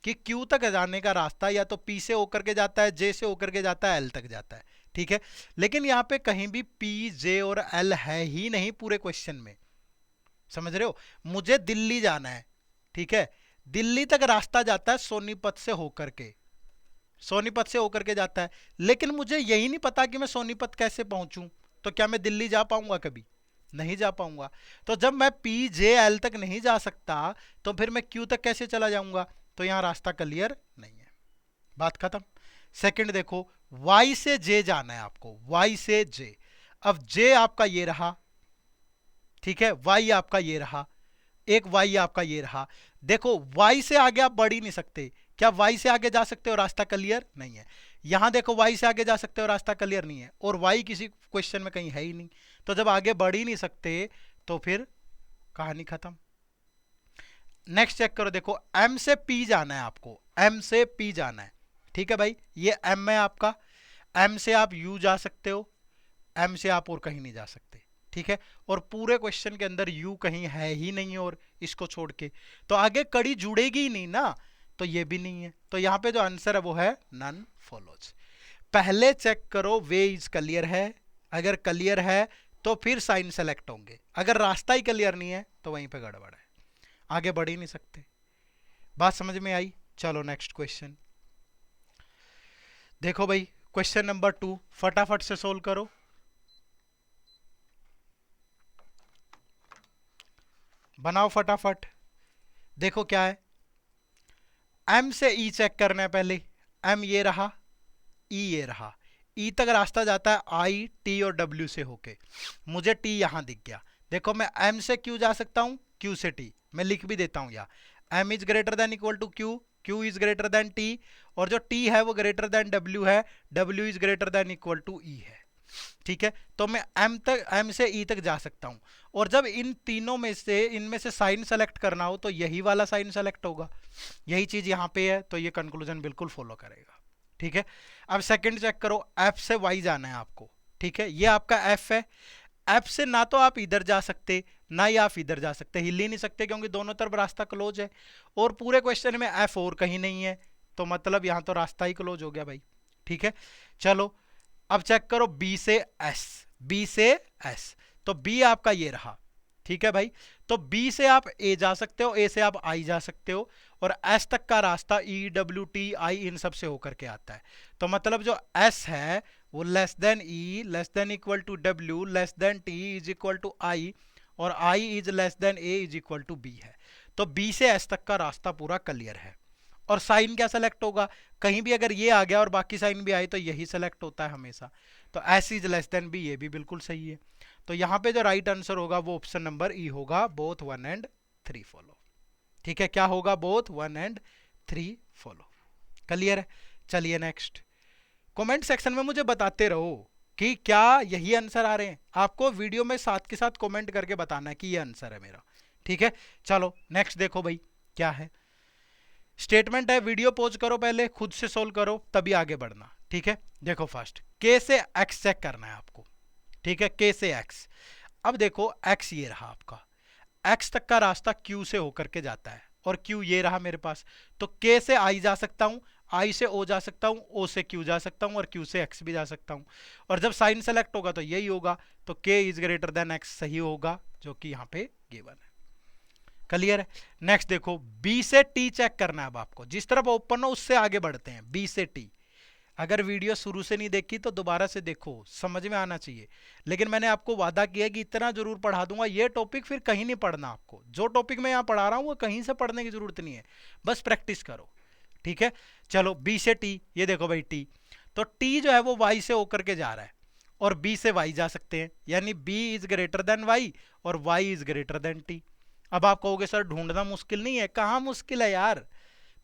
कि क्यू तक जाने का रास्ता या तो पी से होकर के जाता है, जे से होकर के जाता है, एल तक जाता है। ठीक है, लेकिन यहां पे कहीं भी पी, जे और एल है ही नहीं पूरे क्वेश्चन में। समझ रहे हो? मुझे दिल्ली जाना है, ठीक है, दिल्ली तक रास्ता जाता है सोनीपत से होकर के, सोनीपत से होकर के जाता है, लेकिन मुझे यही नहीं पता कि मैं सोनीपत कैसे पहुंचूं। तो क्या मैं दिल्ली जा पाऊंगा? कभी नहीं जा पाऊंगा। तो जब मैं पी, जे, एल तक नहीं जा सकता तो फिर मैं क्यू तक कैसे चला जाऊंगा? तो यहां रास्ता क्लियर नहीं है, बात खत्म। सेकंड देखो, वाई से जे जाना है आपको, वाई से जे। अब जे आपका ये रहा, ठीक है, वाई आपका ये रहा, एक वाई आपका ये रहा। देखो वाई से आगे आप बढ़ ही नहीं सकते। क्या वाई से आगे जा सकते हो? रास्ता क्लियर नहीं है। यहां देखो वाई से आगे जा सकते हो, रास्ता क्लियर नहीं है, और वाई किसी क्वेश्चन में कहीं है ही नहीं। तो जब आगे बढ़ ही नहीं सकते तो फिर कहानी खत्म। नेक्स्ट चेक करो, देखो एम से पी जाना है आपको, एम से पी जाना है। ठीक है भाई, ये एम है आपका, एम से आप यू जा सकते हो, एम से आप और कहीं नहीं जा सकते। ठीक है, और पूरे क्वेश्चन के अंदर यू कहीं है ही नहीं, और इसको छोड़ के तो आगे कड़ी जुड़ेगी ही नहीं ना, तो ये भी नहीं है। तो यहां पे जो आंसर है वो है नन फॉलोज। पहले चेक करो वे इज क्लियर है, अगर क्लियर है तो फिर साइन सेलेक्ट होंगे, अगर रास्ता ही क्लियर नहीं है तो वहीं पे गड़बड़ है, आगे बढ़ ही नहीं सकते। बात समझ में आई? चलो नेक्स्ट क्वेश्चन देखो भाई, क्वेश्चन नंबर 2 फटाफट से सोल्व करो। बनाओ फटाफट। देखो क्या है, एम से ई चेक करना है पहले, एम ये रहा, ई ये रहा, ई तक रास्ता जाता है आई, टी और डब्ल्यू से होके, मुझे टी यहां दिख गया। देखो मैं एम से क्यू जा सकता हूं, क्यू से टी, मैं लिख भी देता हूं यहाँ, M is greater than equal to Q, Q is greater than T, और जो टी है वो ग्रेटर देन डब्ल्यू है, W is greater than equal to E है। ठीक है, तो मैं एम से ई तक जा सकता हूं, और जब इन तीनों में से, इनमें से साइन सेलेक्ट करना हो तो यही वाला साइन सेलेक्ट होगा, यही चीज यहां पे है, तो ये कंक्लूजन बिल्कुल फॉलो करेगा। ठीक है, अब सेकंड चेक करो, एफ से वाई जाना है आपको। ठीक है, ये आपका एफ है, एफ से ना तो आप इधर जा सकते ना ही आप इधर जा सकते, हिल ही नहीं सकते क्योंकि दोनों तरफ रास्ता क्लोज है, और पूरे क्वेश्चन में एफ और कहीं नहीं है, तो मतलब यहां तो रास्ता ही क्लोज हो गया भाई। ठीक है, चलो अब चेक करो बी से एस, बी से एस, तो बी आपका ये रहा। ठीक है भाई, तो बी से आप ए जा सकते हो, ए से आप आई जा सकते हो, और एस तक का रास्ता ई, डब्ल्यू, टी, आई इन सब से होकर के आता है। तो मतलब जो एस है वो less than E, less than equal to W, less than T is equal to I, और I is less than A is equal to B है। तो बी से एस तक का रास्ता पूरा क्लियर है। और साइन क्या सेलेक्ट होगा, कहीं भी अगर ये आ गया और बाकी साइन भी आई तो यही सेलेक्ट होता है हमेशा। तो S is less than B, ये भी बिल्कुल सही है। तो यहाँ पे जो राइट आंसर होगा वो ऑप्शन नंबर ई होगा, बोथ 1 एंड 3 फॉलो। ठीक है, क्या होगा, बोथ 1 एंड 3 फॉलो। क्लियर है। चलिए नेक्स्ट, कमेंट सेक्शन में मुझे बताते रहो कि क्या यही आंसर आ रहे हैं। आपको वीडियो में साथ के साथ कमेंट करके बताना है कि ये आंसर है मेरा। ठीक है, चलो नेक्स्ट देखो भाई क्या है। स्टेटमेंट है, वीडियो पॉज करो, पहले खुद से सोल्व करो तभी आगे बढ़ना। ठीक है, देखो फर्स्ट के से एक्स चेक करना है आपको। ठीक है, के से एक्स। अब देखो एक्स ये रहा आपका, एक्स तक का रास्ता क्यू से होकर के जाता है और क्यू ये रहा मेरे पास। तो के से आई जा सकता हूं, आई से ओ जा सकता हूं, ओ से क्यू जा सकता हूं और क्यू से एक्स भी जा सकता हूं। और जब साइन सेलेक्ट होगा तो यही होगा, तो के इज ग्रेटर देन एक्स सही होगा, जो कि यहां पे गिवन है। क्लियर है। नेक्स्ट देखो, बी से टी चेक करना है अब आपको, जिस तरफ ओपन हो उससे आगे बढ़ते हैं, बी से टी। अगर वीडियो शुरू से नहीं देखी तो दोबारा से देखो, समझ में आना चाहिए। लेकिन मैंने आपको वादा किया कि इतना जरूर पढ़ा दूंगा, ये टॉपिक फिर कहीं नहीं पढ़ना आपको। जो टॉपिक मैं यहाँ पढ़ा रहा हूँ वो कहीं से पढ़ने की जरूरत नहीं है, बस प्रैक्टिस करो। ठीक है, चलो बी से टी, ये देखो भाई टी, तो टी जो है वो वाई से होकर के जा रहा है और बी से वाई जा सकते हैं, यानी B is greater than Y और Y is greater than T. अब आप कहोगे सर ढूंढना मुश्किल नहीं है, कहाँ मुश्किल है यार,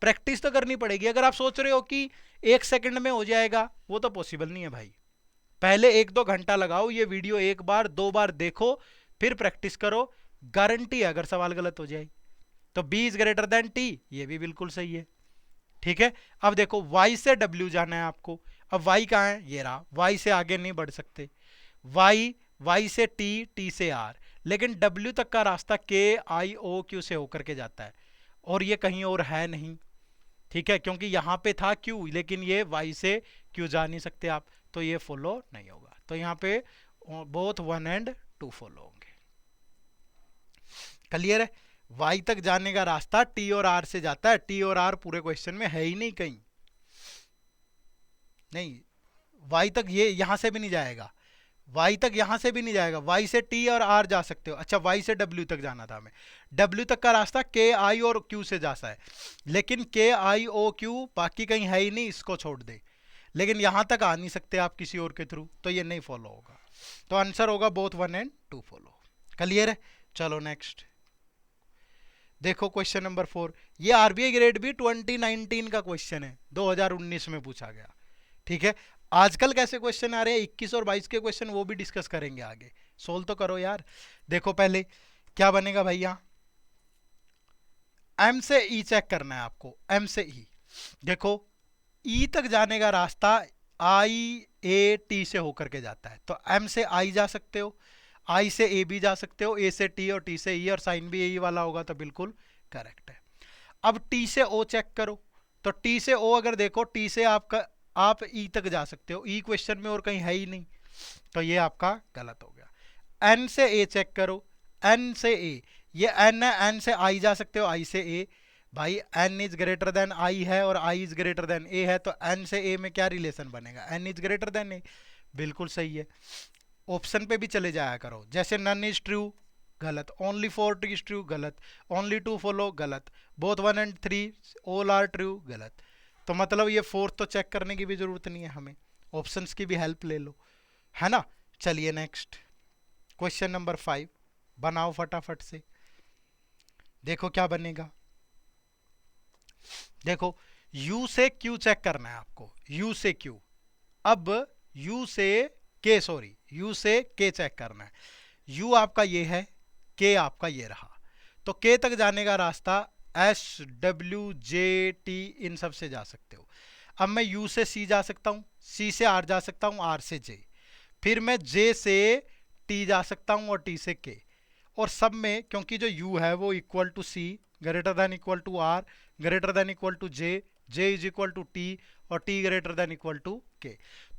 प्रैक्टिस तो करनी पड़ेगी। अगर आप सोच रहे हो कि 1 सेकंड में हो जाएगा, वो तो पॉसिबल नहीं है भाई। पहले 1-2 घंटा लगाओ, ये वीडियो 1 बार 2 बार देखो, फिर प्रैक्टिस करो। गारंटी है अगर सवाल गलत हो जाए तो B is greater than T, ये भी बिल्कुल सही है। ठीक है, अब देखो y से w जाना है आपको। अब y कहाँ है, ये रहा, y से आगे नहीं बढ़ सकते, y से t, t से r, लेकिन w तक का रास्ता k i o q से होकर के जाता है और ये कहीं और है नहीं। ठीक है, क्योंकि यहां पे था q, लेकिन ये y से q जा नहीं सकते आप, तो ये फॉलो नहीं होगा। तो यहाँ पे बोथ 1 एंड 2 फॉलो होंगे। क्लियर है। y तक जाने का रास्ता t और r से जाता है, t और r पूरे क्वेश्चन में है ही नहीं कहीं, नहीं y तक ये यहां से भी नहीं जाएगा, y तक यहां से भी नहीं जाएगा, y से t और r जा सकते हो। अच्छा, y से w तक जाना था हमें, w तक का रास्ता k i और q से जाता है, लेकिन k i o q बाकी कहीं है ही नहीं, इसको छोड़ दे। लेकिन यहां तक आ नहीं सकते आप किसी और के थ्रू, तो ये नहीं फॉलो होगा। तो आंसर होगा बोथ 1 एंड 2 फॉलो। क्लियर है। चलो नेक्स्ट देखो, क्वेश्चन नंबर 4। ये आरबीआई ग्रेड बी 2019 का क्वेश्चन है, 2019 में पूछा गया। ठीक है, आजकल कैसे क्वेश्चन आ रहे हैं 21 और 22 के क्वेश्चन, वो भी डिस्कस करेंगे आगे। सोल्व तो करो यार। देखो पहले क्या बनेगा भाई, यहां एम से ई चेक करना है आपको, एम से ई। देखो ई तक जाने का रास्ता आई ए टी से होकर के जाता है, तो एम से आई जा सकते हो, आई से ए भी जा सकते हो, ए से टी और टी से ई, और साइन भी यही वाला होगा, तो बिल्कुल करेक्ट है। अब टी से ओ चेक करो, तो टी से ओ अगर देखो, टी से आप ई तक जा सकते हो, ई क्वेश्चन में और कहीं है ही नहीं, तो ये आपका गलत हो गया। एन से ए चेक करो, एन से ए, ये एन है, एन से आई जा सकते हो, आई से ए। भाई N is greater than I है और I is greater than A है, तो एन से ए में क्या रिलेशन बनेगा, N is greater than A, बिल्कुल सही है। ऑप्शन पे भी चले जाया करो, जैसे नन इज ट्रू गलत, ओनली 4 इज ट्रू गलत, ओनली 2 फॉलो गलत, both 1 and 3 all are true गलत। तो मतलब ये 4th तो चेक करने की भी जरूरत नहीं है हमें, ऑप्शंस की भी हेल्प ले लो, है ना। चलिए नेक्स्ट क्वेश्चन नंबर 5 बनाओ फटाफट से, देखो क्या बनेगा। देखो u से q चेक करना है आपको, u से q। अब u से k, सॉरी u से k चेक करना है। u आपका ये है, k आपका ये रहा, तो k तक जाने का रास्ता s w j t इन सब से जा सकते हो। अब मैं u से c जा सकता हूं, c से r जा सकता हूं, r से j, फिर मैं j से t जा सकता हूं और t से k, और सब में क्योंकि जो u है वो equal to c, greater than equal to r, greater than equal to j, j is equal to t और t greater than equal to k,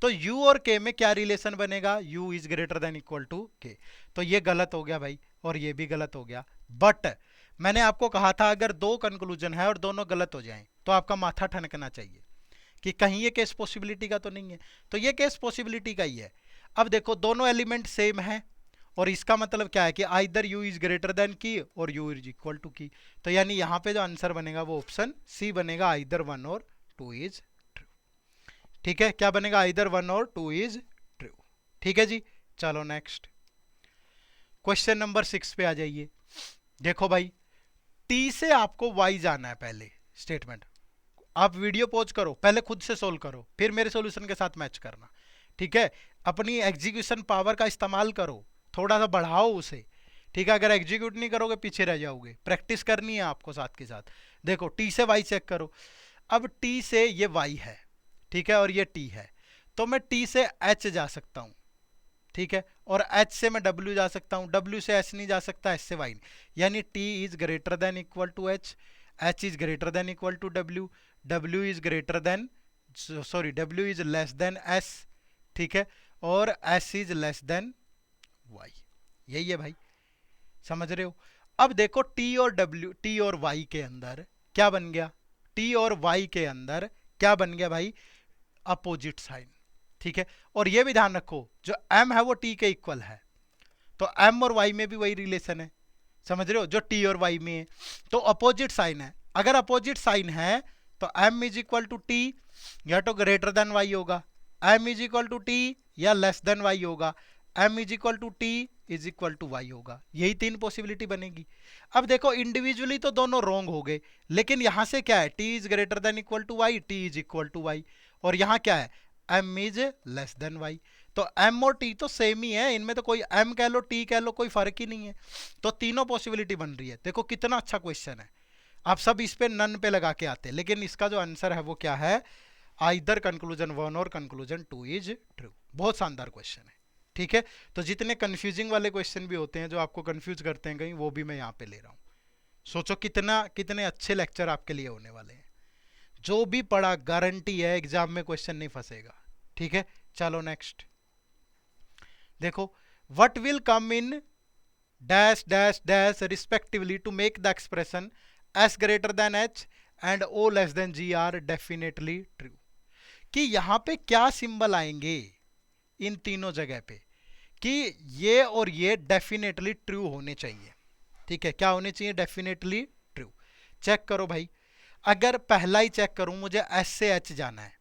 तो u और k में क्या रिलेशन बनेगा, u is greater than equal to k। तो ये गलत हो गया भाई और ये भी गलत हो गया। बट मैंने आपको कहा था अगर 2 कंक्लूजन है और दोनों गलत हो जाएं तो आपका माथा ठनकना चाहिए कि कहीं ये केस पॉसिबिलिटी का तो नहीं है, तो ये केस पॉसिबिलिटी का ही है। अब देखो दोनों एलिमेंट सेम है और इसका मतलब क्या है कि either u is greater then की और u इज इक्वल टू की, तो यानी यहाँ पे जो आंसर बनेगा वो ऑप्शन सी बनेगा, आइदर 1 और 2 इज ट्रू। ठीक है, क्या बनेगा, आइदर 1 और 2 इज ट्रू। ठीक है जी, चलो नेक्स्ट क्वेश्चन नंबर 6 पे आ जाइए। देखो भाई टी से आपको वाई जाना है, पहले स्टेटमेंट आप वीडियो पॉज करो, पहले खुद से सोल्व करो, फिर मेरे सॉल्यूशन के साथ मैच करना। ठीक है, अपनी एग्जीक्यूशन पावर का इस्तेमाल करो, थोड़ा सा बढ़ाओ उसे। ठीक है, अगर एग्जीक्यूट नहीं करोगे पीछे रह जाओगे, प्रैक्टिस करनी है आपको साथ के साथ। देखो टी से वाई चेक करो, अब टी से ये वाई है, ठीक है, और ये टी है, तो मैं टी से एच जा सकता हूं, ठीक है, और h से मैं w जा सकता हूं, w से h नहीं जा सकता, h से y नहीं, यानी t is greater than equal to h, h is greater than equal to w, w is greater than w is less than s, ठीक है, और s is less than y। यही है भाई, समझ रहे हो। अब देखो t और y के अंदर क्या बन गया, t और y के अंदर क्या बन गया भाई, अपोजिट साइन। ठीक है, और ये भी ध्यान रखो जो m है वो t के इक्वल है, तो m और y में भी वही रिलेशन है, समझ रहे हो, जो t और y में है, तो अपोजिट साइन है। अगर अपोजिट साइन है तो m is equal to T या तो ग्रेटर देन y होगा, m is equal to T या लेस देन y होगा, m is equal to T is equal to y होगा। यही तीन पॉसिबिलिटी बनेगी। अब देखो इंडिविजुअली तो दोनों रॉन्ग हो गए, लेकिन यहां से क्या है, t is greater than equal to y, t is equal to y, और यहां क्या है, m is less than y, तो m और t तो सेम ही है, इनमें तो कोई m कह लो t कह लो कोई फर्क ही नहीं है, तो तीनों पॉसिबिलिटी बन रही है। देखो कितना अच्छा क्वेश्चन है, आप सब इस पे नन पे लगा के आते हैं, लेकिन इसका जो आंसर है वो क्या है, आइदर कंक्लूजन 1 और कंक्लूजन 2 इज ट्रू। बहुत शानदार क्वेश्चन है। ठीक है, तो जितने कंफ्यूजिंग वाले क्वेश्चन भी होते हैं जो आपको कंफ्यूज करते हैं कहीं, वो भी मैं यहाँ पे ले रहा हूँ। सोचो कितने अच्छे लेक्चर आपके लिए होने वाले हैं। जो भी पढ़ा गारंटी है एग्जाम में क्वेश्चन नहीं फंसेगा। ठीक है, चलो नेक्स्ट देखो, what will come in dash dash dash respectively to make the expression s greater than h and o less than g are definitely true. कि यहां पे क्या सिंबल आएंगे इन तीनों जगह पे कि ये और ये डेफिनेटली ट्रू होने चाहिए। ठीक है, क्या होने चाहिए, डेफिनेटली ट्रू। चेक करो भाई, अगर पहला ही चेक करूं, मुझे s से h जाना है,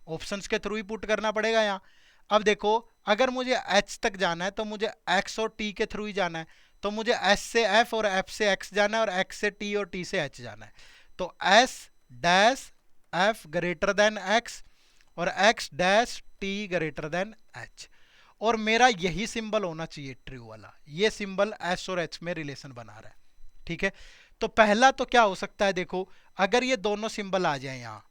ऑप्शंस के थ्रू ही पुट करना पड़ेगा यहाँ। अब देखो अगर मुझे h तक जाना है तो मुझे x और t के थ्रू ही जाना है, तो मुझे s से f और f से x जाना है और x से t और t से h जाना है, तो s dash f greater than x और x dash t greater than h, और मेरा यही सिंबल होना चाहिए ट्रू वाला, ये सिंबल s और h में रिलेशन बना रहा है। ठीक है, तो पहला तो क्या हो सकता है, देखो अगर ये दोनों सिंबल आ जाए यहाँ,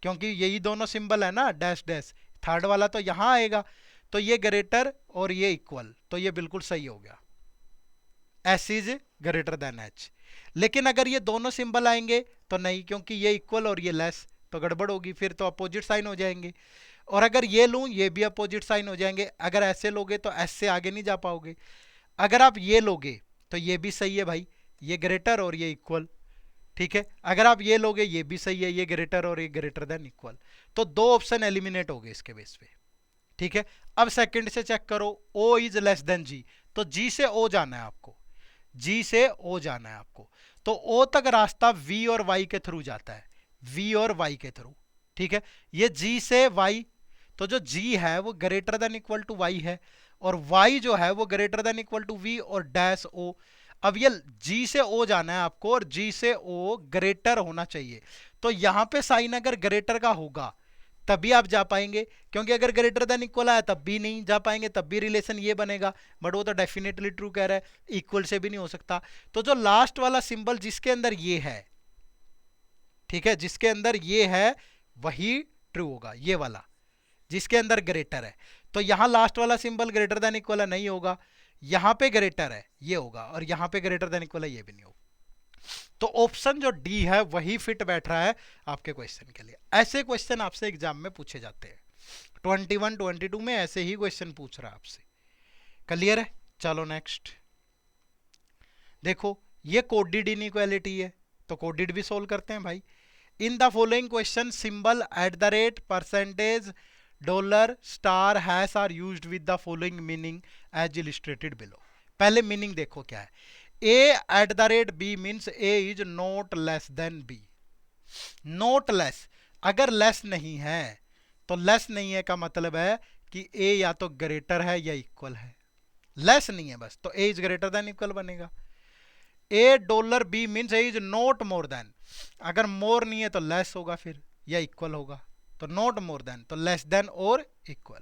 क्योंकि यही दोनों सिंबल है ना डैश डैश, थर्ड वाला तो यहां आएगा, तो ये ग्रेटर और ये इक्वल, तो ये बिल्कुल सही हो गया, s is greater than h। लेकिन अगर ये दोनों सिंबल आएंगे तो नहीं, क्योंकि ये इक्वल और ये लेस, तो गड़बड़ होगी, फिर तो अपोजिट साइन हो जाएंगे। और अगर ये लूं ये भी अपोजिट साइन हो जाएंगे, अगर ऐसे लोगे तो s से आगे नहीं जा पाओगे, अगर आप ये लोगे तो ये भी सही है भाई, ये ग्रेटर और ये इक्वल। ठीक है, अगर आप ये लोगे ये भी सही है, ये ग्रेटर और ये ग्रेटर देन इक्वल, तो दो ऑप्शन एलिमिनेट हो गए इसके बेस पे। ठीक है, अब सेकंड से चेक करो, O is less than G, तो G से O जाना है आपको, G से O जाना है आपको, तो O तक रास्ता V और Y के थ्रू जाता है, V और Y के थ्रू। ठीक है, ये G से Y, तो जो G है वो greater than equal to Y है, और Y जो है वो greater than equal to V और डैश O। अब ये G से O जाना है आपको और G से O ग्रेटर होना चाहिए, तो यहां पे साइन अगर ग्रेटर का होगा तभी आप जा पाएंगे, क्योंकि अगर ग्रेटर देन इक्वल आया तब भी नहीं जा पाएंगे, तब भी रिलेशन ये बनेगा, बट वो तो डेफिनेटली ट्रू कह रहा है, इक्वल से भी नहीं हो सकता। तो जो लास्ट वाला सिंबल जिसके अंदर ये है, ठीक है, जिसके अंदर ये है वही ट्रू होगा, ये वाला जिसके अंदर ग्रेटर है, तो यहां लास्ट वाला सिंबल ग्रेटर देन इक्वल है, नहीं होगा, यहां पे ग्रेटर है ये होगा, और यहां पे ग्रेटर देन इक्वल है ये भी नहीं होगा। तो ऑप्शन जो डी है वही फिट बैठ रहा है आपके क्वेश्चन के लिए। ऐसे क्वेश्चन आपसे एग्जाम में पूछे जाते हैं, 21 22 में ऐसे ही क्वेश्चन पूछ रहा है आपसे। क्लियर है, चलो नेक्स्ट देखो, ये कोडेड इनइक्वालिटी है, तो कोडेड भी सोल्व करते हैं भाई। In the following question symbol @ percentage dollar star hash are used with the following meaning as illustrated below. पहले मीनिंग देखो क्या है। A @b means A is not less than B. Not less, अगर less नहीं है तो less नहीं है का मतलब है कि ए या तो ग्रेटर है या इक्वल है। लेस नहीं है बस, तो A is greater than equal बनेगा। $B means A is not more then, अगर मोर नहीं है तो लेस होगा फिर या इक्वल होगा, तो नॉट मोर देन तो लेस देन और equal.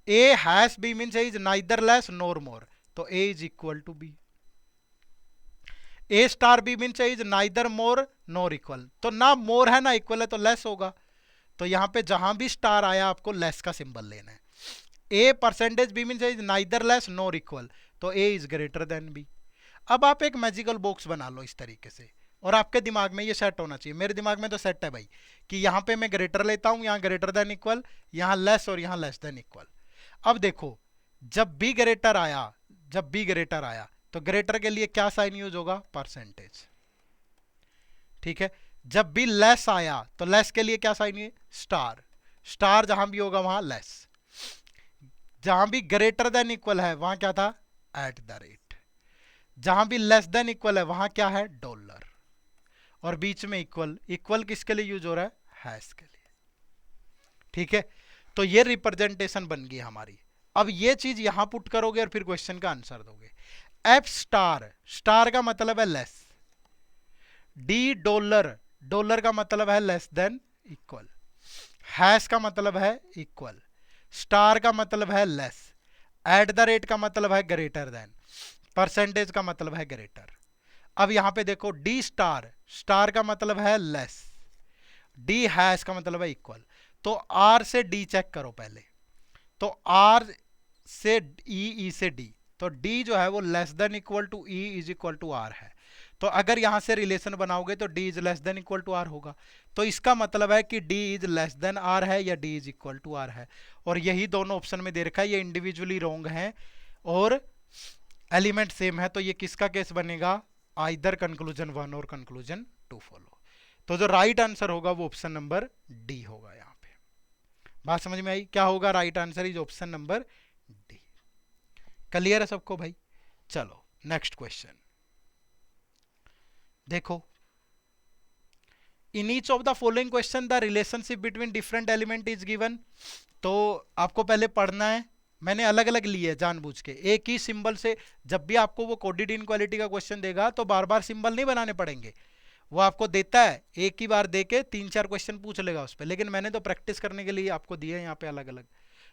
A#B means A is neither less nor more, तो A is equal to B. A*B means A is neither more nor equal, तो ना मोर है ना इक्वल है तो लेस होगा, तो यहां पे जहां भी स्टार आया आपको लेस का सिंबल लेना है। A%B means A is neither less nor equal, तो A is greater then B. अब आप एक मैजिकल बॉक्स बना लो इस तरीके से, और आपके दिमाग में ये सेट होना चाहिए। मेरे दिमाग में तो सेट है भाई कि यहाँ पे मैं ग्रेटर लेता हूँ, यहाँ ग्रेटर देन इक्वल, यहाँ लेस और यहाँ लेस देन इक्वल। अब देखो जब बी ग्रेटर आया तो ग्रेटर के लिए क्या साइन यूज होगा, परसेंटेज, ठीक है। जब बी लेस आया तो लेस के लिए क्या साइन है, स्टार। स्टार जहां भी होगा वहां लेस। जहां भी ग्रेटर देन इक्वल है वहां क्या था, @। जहां भी लेस देन इक्वल है वहां क्या है, डॉलर। और बीच में इक्वल, इक्वल किसके लिए यूज हो रहा है, हैश के लिए, ठीक है। तो ये रिप्रेजेंटेशन बन गई हमारी। अब ये चीज यहां पुट करोगे और फिर क्वेश्चन का आंसर दोगे। F स्टार, स्टार का मतलब है लेस। D डॉलर, डॉलर का मतलब है लेस देन इक्वल। हैश का मतलब है इक्वल। स्टार का मतलब है लेस। @ का मतलब है ग्रेटर देन। परसेंटेज का मतलब है ग्रेटर। अब यहां पे देखो D स्टार, स्टार का मतलब है लेस। D हैश का मतलब है इक्वल। तो R से D चेक करो पहले, तो R से E, E से D, तो D जो है वो less than equal to E is equal to R है। तो अगर यहां से रिलेशन बनाओगे तो D is less than equal to R होगा। तो इसका मतलब है कि D is less than R है या D is equal to R है। और यही दोनों ऑप्शन में दे रखा है, ये इंडिविजुअली रॉन्ग है और एलिमेंट सेम है, तो ये किसका केस बनेगा, आइदर कंक्लूजन 1 और कंक्लूजन 2 फॉलो। तो जो राइट आंसर होगा वो ऑप्शन नंबर डी होगा। यहाँ पे बात समझ में आई, क्या होगा, right answer is option number D. Clear है सबको भाई। चलो नेक्स्ट क्वेश्चन देखो। In each of the following question the relationship between different element is given. तो आपको पहले पढ़ना है, मैंने अलग अलग लिए जानबूझ के, एक ही सिंबल से। जब भी आपको वो कोडेड इनक्वालिटी का क्वेश्चन देगा तो बार बार सिंबल नहीं बनाने पड़ेंगे, वो आपको देता है एक ही बार दे के 3-4 क्वेश्चन पूछ लेगा उस पर, लेकिन मैंने तो प्रैक्टिस करने के लिए आपको दिए यहाँ पे अलग अलग।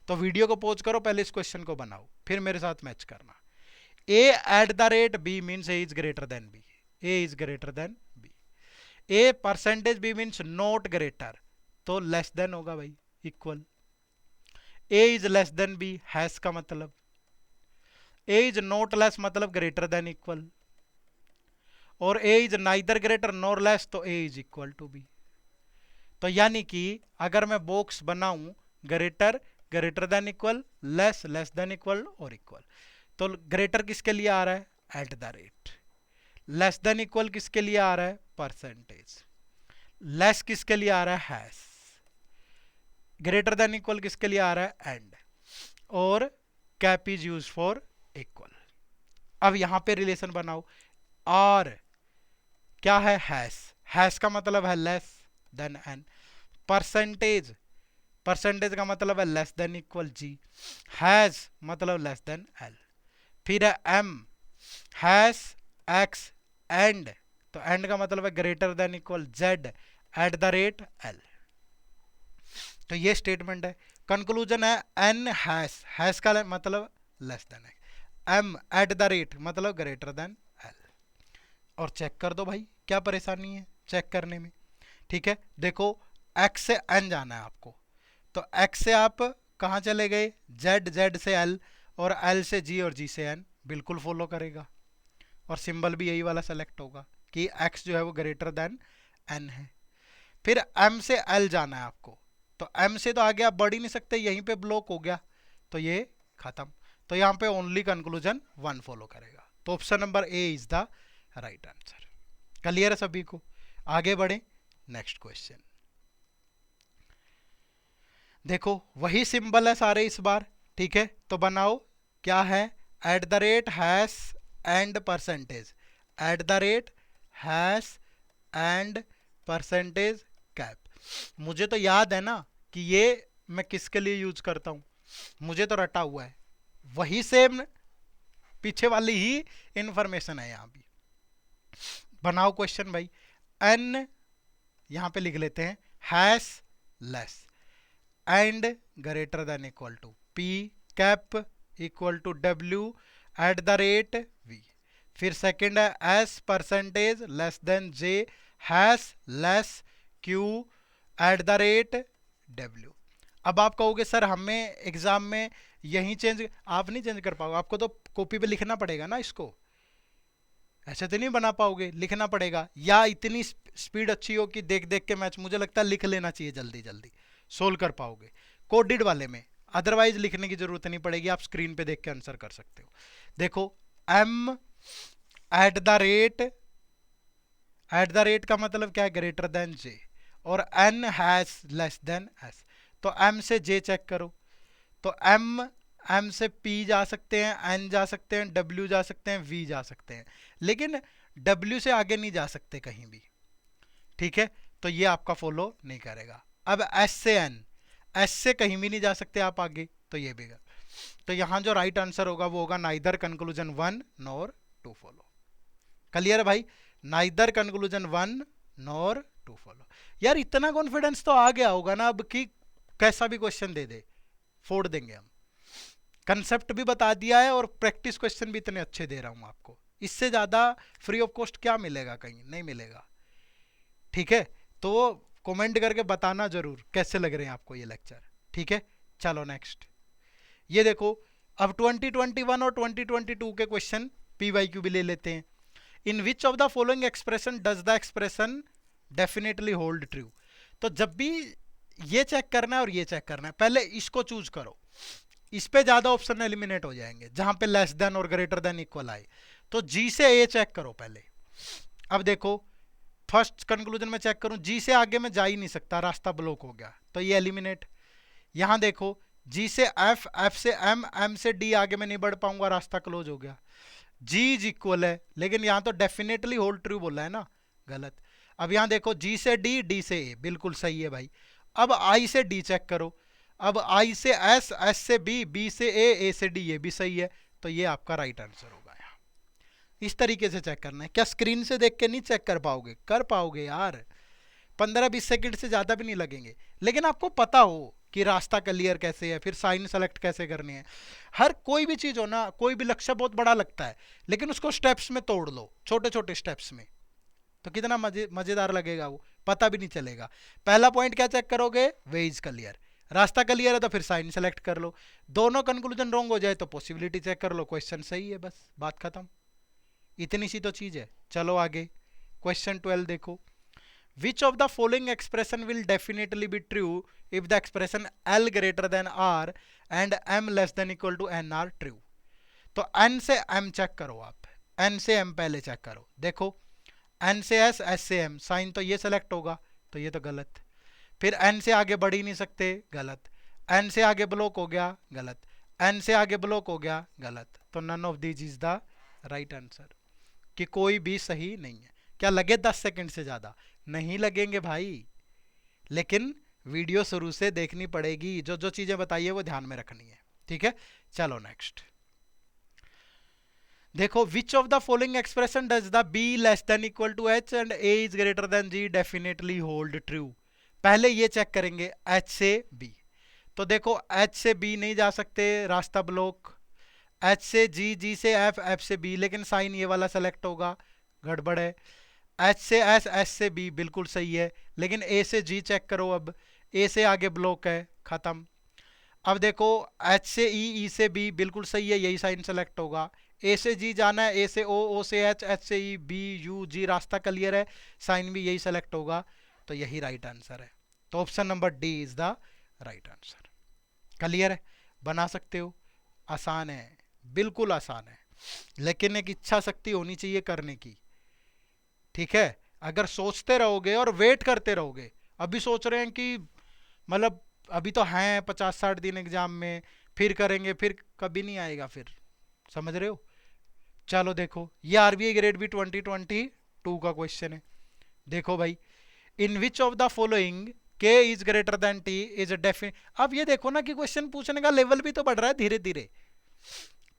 तो वीडियो को पॉज करो, पहले इस क्वेश्चन को बनाओ, फिर मेरे साथ मैच करना। A@B means A is greater than B, A is greater than B। A%B means not greater, तो लेस देन होगा भाई, equal. A is less than B, hash का मतलब। A इज नॉट लेस मतलब ग्रेटर देन इक्वल, और A is neither greater nor less, तो A is equal to B। तो यानी कि अगर मैं बॉक्स बनाऊं greater, greater than equal, less, less than equal और इक्वल, तो ग्रेटर किसके लिए आ रहा है, @। लेस देन इक्वल किसके लिए आ रहा है, परसेंटेज। लेस किसके लिए आ रहा है, हैश। ग्रेटर देन इक्वल किसके लिए आ रहा है, एंड। और cap is use for equal. अब यहां पे रिलेशन बनाओ, और क्या है, हैश। हैश का मतलब है less than N. Percentage, percentage का मतलब है less than equal G. Hash मतलब लेस देन एल। फिर है एम, हैश एक्स एंड, तो एंड का मतलब है greater than equal Z @L। तो ये स्टेटमेंट है। कंक्लूजन है एन हैश, हैश का मतलब लेस देन है, एम @ मतलब ग्रेटर देन एल। और चेक कर दो भाई, क्या परेशानी है चेक करने में, ठीक है। देखो एक्स से एन जाना है आपको, तो एक्स से आप कहाँ चले गए, जेड, जेड से एल, और एल से जी और जी से एन, बिल्कुल फॉलो करेगा। और सिंबल भी यही वाला सेलेक्ट होगा कि एक्स जो है वो ग्रेटर देन एन है। फिर एम से एल जाना है आपको, तो एम से तो आगे आप बढ़ ही नहीं सकते, यहीं पे ब्लॉक हो गया, तो ये खत्म। तो यहाँ पे ओनली कंक्लूजन 1 फॉलो करेगा, तो option number A is the right answer. Clear है सभी को, आगे बढ़े नेक्स्ट क्वेश्चन। देखो वही सिंबल है सारे इस बार, ठीक है, तो बनाओ क्या है, eight the rate hash and percentage, eight the rate hash and percentage cap. मुझे तो याद है ना कि ये मैं किसके लिए यूज करता हूं, मुझे तो रटा हुआ है, वही सेम पीछे वाली ही इंफॉर्मेशन है यहां भी। बनाओ क्वेश्चन भाई। एन यहां पे लिख लेते हैं hash less and greater than equal to P cap equal to W at the rate V. फिर सेकंड है S percentage less than J hash less Q at the rate W. अब आप कहोगे सर हमें एग्जाम में यही change, आप नहीं चेंज कर पाओगे, आपको तो कॉपी पे लिखना पड़ेगा ना इसको, ऐसे तो नहीं बना पाओगे, लिखना पड़ेगा, या इतनी स्पीड अच्छी हो कि देख देख के मैच, मुझे लगता है लिख लेना चाहिए, जल्दी जल्दी सोल्व कर पाओगे कोडिड वाले में, अदरवाइज लिखने की जरूरत नहीं पड़ेगी, आप स्क्रीन पे देख के आंसर कर सकते हो। देखो एम एट द रेट का मतलब क्या है, ग्रेटर देन जे, और N has less than S, तो एम से जे चेक करो, तो एम से पी जा सकते हैं, एन जा सकते हैं, डब्ल्यू जा सकते हैं, वी जा सकते हैं, लेकिन डब्ल्यू से आगे नहीं जा सकते कहीं भी, ठीक है, तो ये आपका फॉलो नहीं करेगा। अब एस से एन, एस से कहीं भी नहीं जा सकते आप आगे, तो ये भी, तो यहां जो राइट आंसर होगा वो होगा neither conclusion 1 nor 2 follow. Clear है भाई, नाइदर कंक्लूजन 1 नॉर 2 फॉलो। यार इतना कॉन्फिडेंस तो आ गया होगा ना अब कि कैसा भी क्वेश्चन दे दे फोड़ देंगे हम, कंसेप्ट भी बता दिया है और प्रैक्टिस क्वेश्चन भी इतने अच्छे दे रहा हूं आपको, इससे ज्यादा फ्री ऑफ कॉस्ट क्या मिलेगा, कहीं नहीं मिलेगा, ठीक है। तो कमेंट करके बताना जरूर कैसे लग रहे हैं आपको ये लेक्चर, ठीक है। चलो नेक्स्ट, ये देखो अब 2021 और 2022 के क्वेश्चन पीवाईक्यू भी ले लेते हैं। In which of the following expression does the expression definitely hold true. तो जब भी ये चेक करना है और ये चेक करना है, पहले इसको चूज करो, इस पे ज्यादा ऑप्शन एलिमिनेट हो जाएंगे, जहां पे लेस देन और ग्रेटर देन इक्वल आए, तो जी से ए चेक करो पहले। अब देखो फर्स्ट कंक्लूजन में चेक करूं, जी से आगे मैं जा ही नहीं सकता, रास्ता ब्लॉक हो गया, तो ये एलिमिनेट। यहां देखो जी से एफ, एफ से एम, एम से डी आगे मैं नहीं बढ़ पाऊंगा, रास्ता क्लोज हो गया। जी इज इक्वल है, लेकिन यहां तो डेफिनेटली होल्ड ट्रू बोला है ना, गलत। अब यहां देखो जी से डी, डी से ए, बिल्कुल सही है भाई। अब आई से डी चेक करो, अब आई से एस, एस से बी, बी से ए से डी, ये भी सही है, तो ये आपका राइट आंसर होगा। यहाँ इस तरीके से चेक करना है, क्या स्क्रीन से देख के नहीं चेक कर पाओगे, कर पाओगे यार, 15-20 सेकंड से ज्यादा भी नहीं लगेंगे, लेकिन आपको पता हो कि रास्ता क्लियर कैसे है, फिर साइन सेलेक्ट कैसे करनी है। हर कोई भी चीज हो ना, कोई भी लक्ष्य बहुत बड़ा लगता है, लेकिन उसको स्टेप्स में तोड़ लो, छोटे छोटे स्टेप्स में, तो कितना मजेदार लगेगा, वो पता भी नहीं चलेगा। पहला पॉइंट क्या चेक करोगे, वे इज क्लियर, रास्ता क्लियर है तो फिर साइन सेलेक्ट कर लो, दोनों कंक्लूजन रॉन्ग हो जाए तो पॉसिबिलिटी चेक कर लो, क्वेश्चन सही है, बस बात खत्म, इतनी सी तो चीज है। चलो आगे क्वेश्चन 12 देखो, which of the following expression will definitely be true if the expression L greater than R and M less than equal to N are true। तो N से M चेक करो आप, N से M पहले check करो, देखो N से S, S से M, साइन तो ये सेलेक्ट होगा, तो ये तो गलत। फिर N से आगे बढ़ ही नहीं सकते, गलत। N से आगे ब्लॉक हो गया, गलत। N से आगे ब्लॉक हो गया, गलत। तो none of these is the right answer, कि कोई भी सही नहीं है। क्या लगे 10 सेकंड से ज्यादा? नहीं लगेंगे भाई, लेकिन वीडियो शुरू से देखनी पड़ेगी, जो जो चीजें बताइए वो ध्यान में रखनी है, ठीक है। चलो नेक्स्ट देखो, which of the following expression does the B less than equal to H and A is greater than G definitely hold true. पहले ये चेक करेंगे एच से बी, तो देखो एच से बी नहीं जा सकते, रास्ता ब्लॉक। एच से जी, जी से एफ, एफ से बी, लेकिन साइन ये वाला सेलेक्ट होगा, गड़बड़ है। एच से एस, एस से बी, बिल्कुल सही है, लेकिन ए से जी चेक करो, अब ए से आगे ब्लॉक है, खत्म। अब देखो एच से ई, ई से बी, बिल्कुल सही है, यही साइन सेलेक्ट होगा। ए से जी जाना है, ए से ओ, ओ से एच, एच से ई, बी यू जी, रास्ता क्लियर है, साइन भी यही सेलेक्ट होगा, तो यही राइट आंसर है। तो option number D is the right answer. Clear है, बना सकते हो, आसान है, बिल्कुल आसान है, लेकिन एक इच्छा शक्ति होनी चाहिए करने की, ठीक है। अगर सोचते रहोगे और वेट करते रहोगे, अभी सोच रहे हैं कि मतलब अभी तो हैं 50-60 दिन एग्जाम में, फिर करेंगे, फिर कभी नहीं आएगा फिर, समझ रहे हो। चलो देखो, ये आरबीआई ग्रेड बी 2022 का क्वेश्चन है। देखो भाई, इन विच ऑफ द फॉलोइंग के is greater than T is definite. अब ये देखो ना कि क्वेश्चन पूछने का लेवल भी तो बढ़ रहा है धीरे धीरे।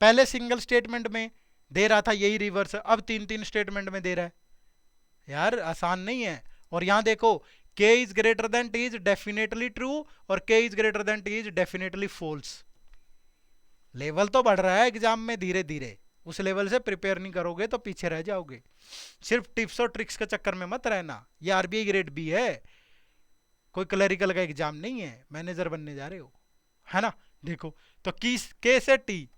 पहले सिंगल स्टेटमेंट में दे रहा था यही रिवर्स, अब 3-3 स्टेटमेंट में दे रहा है। यार आसान नहीं है। और यहां देखो, K is greater than T is definitely true और K is greater than T is definitely false. Level तो बढ़ रहा है एग्जाम में धीरे धीरे, उस लेवल से प्रिपेयर नहीं करोगे तो पीछे रह जाओगे। सिर्फ टिप्स और ट्रिक्स के चक्कर में मत रहना। ये आरबीआई ग्रेड बी है, कोई क्लरिकल का एग्जाम नहीं है, मैनेजर बनने जा रहे हो, है ना। देखो तो के से टी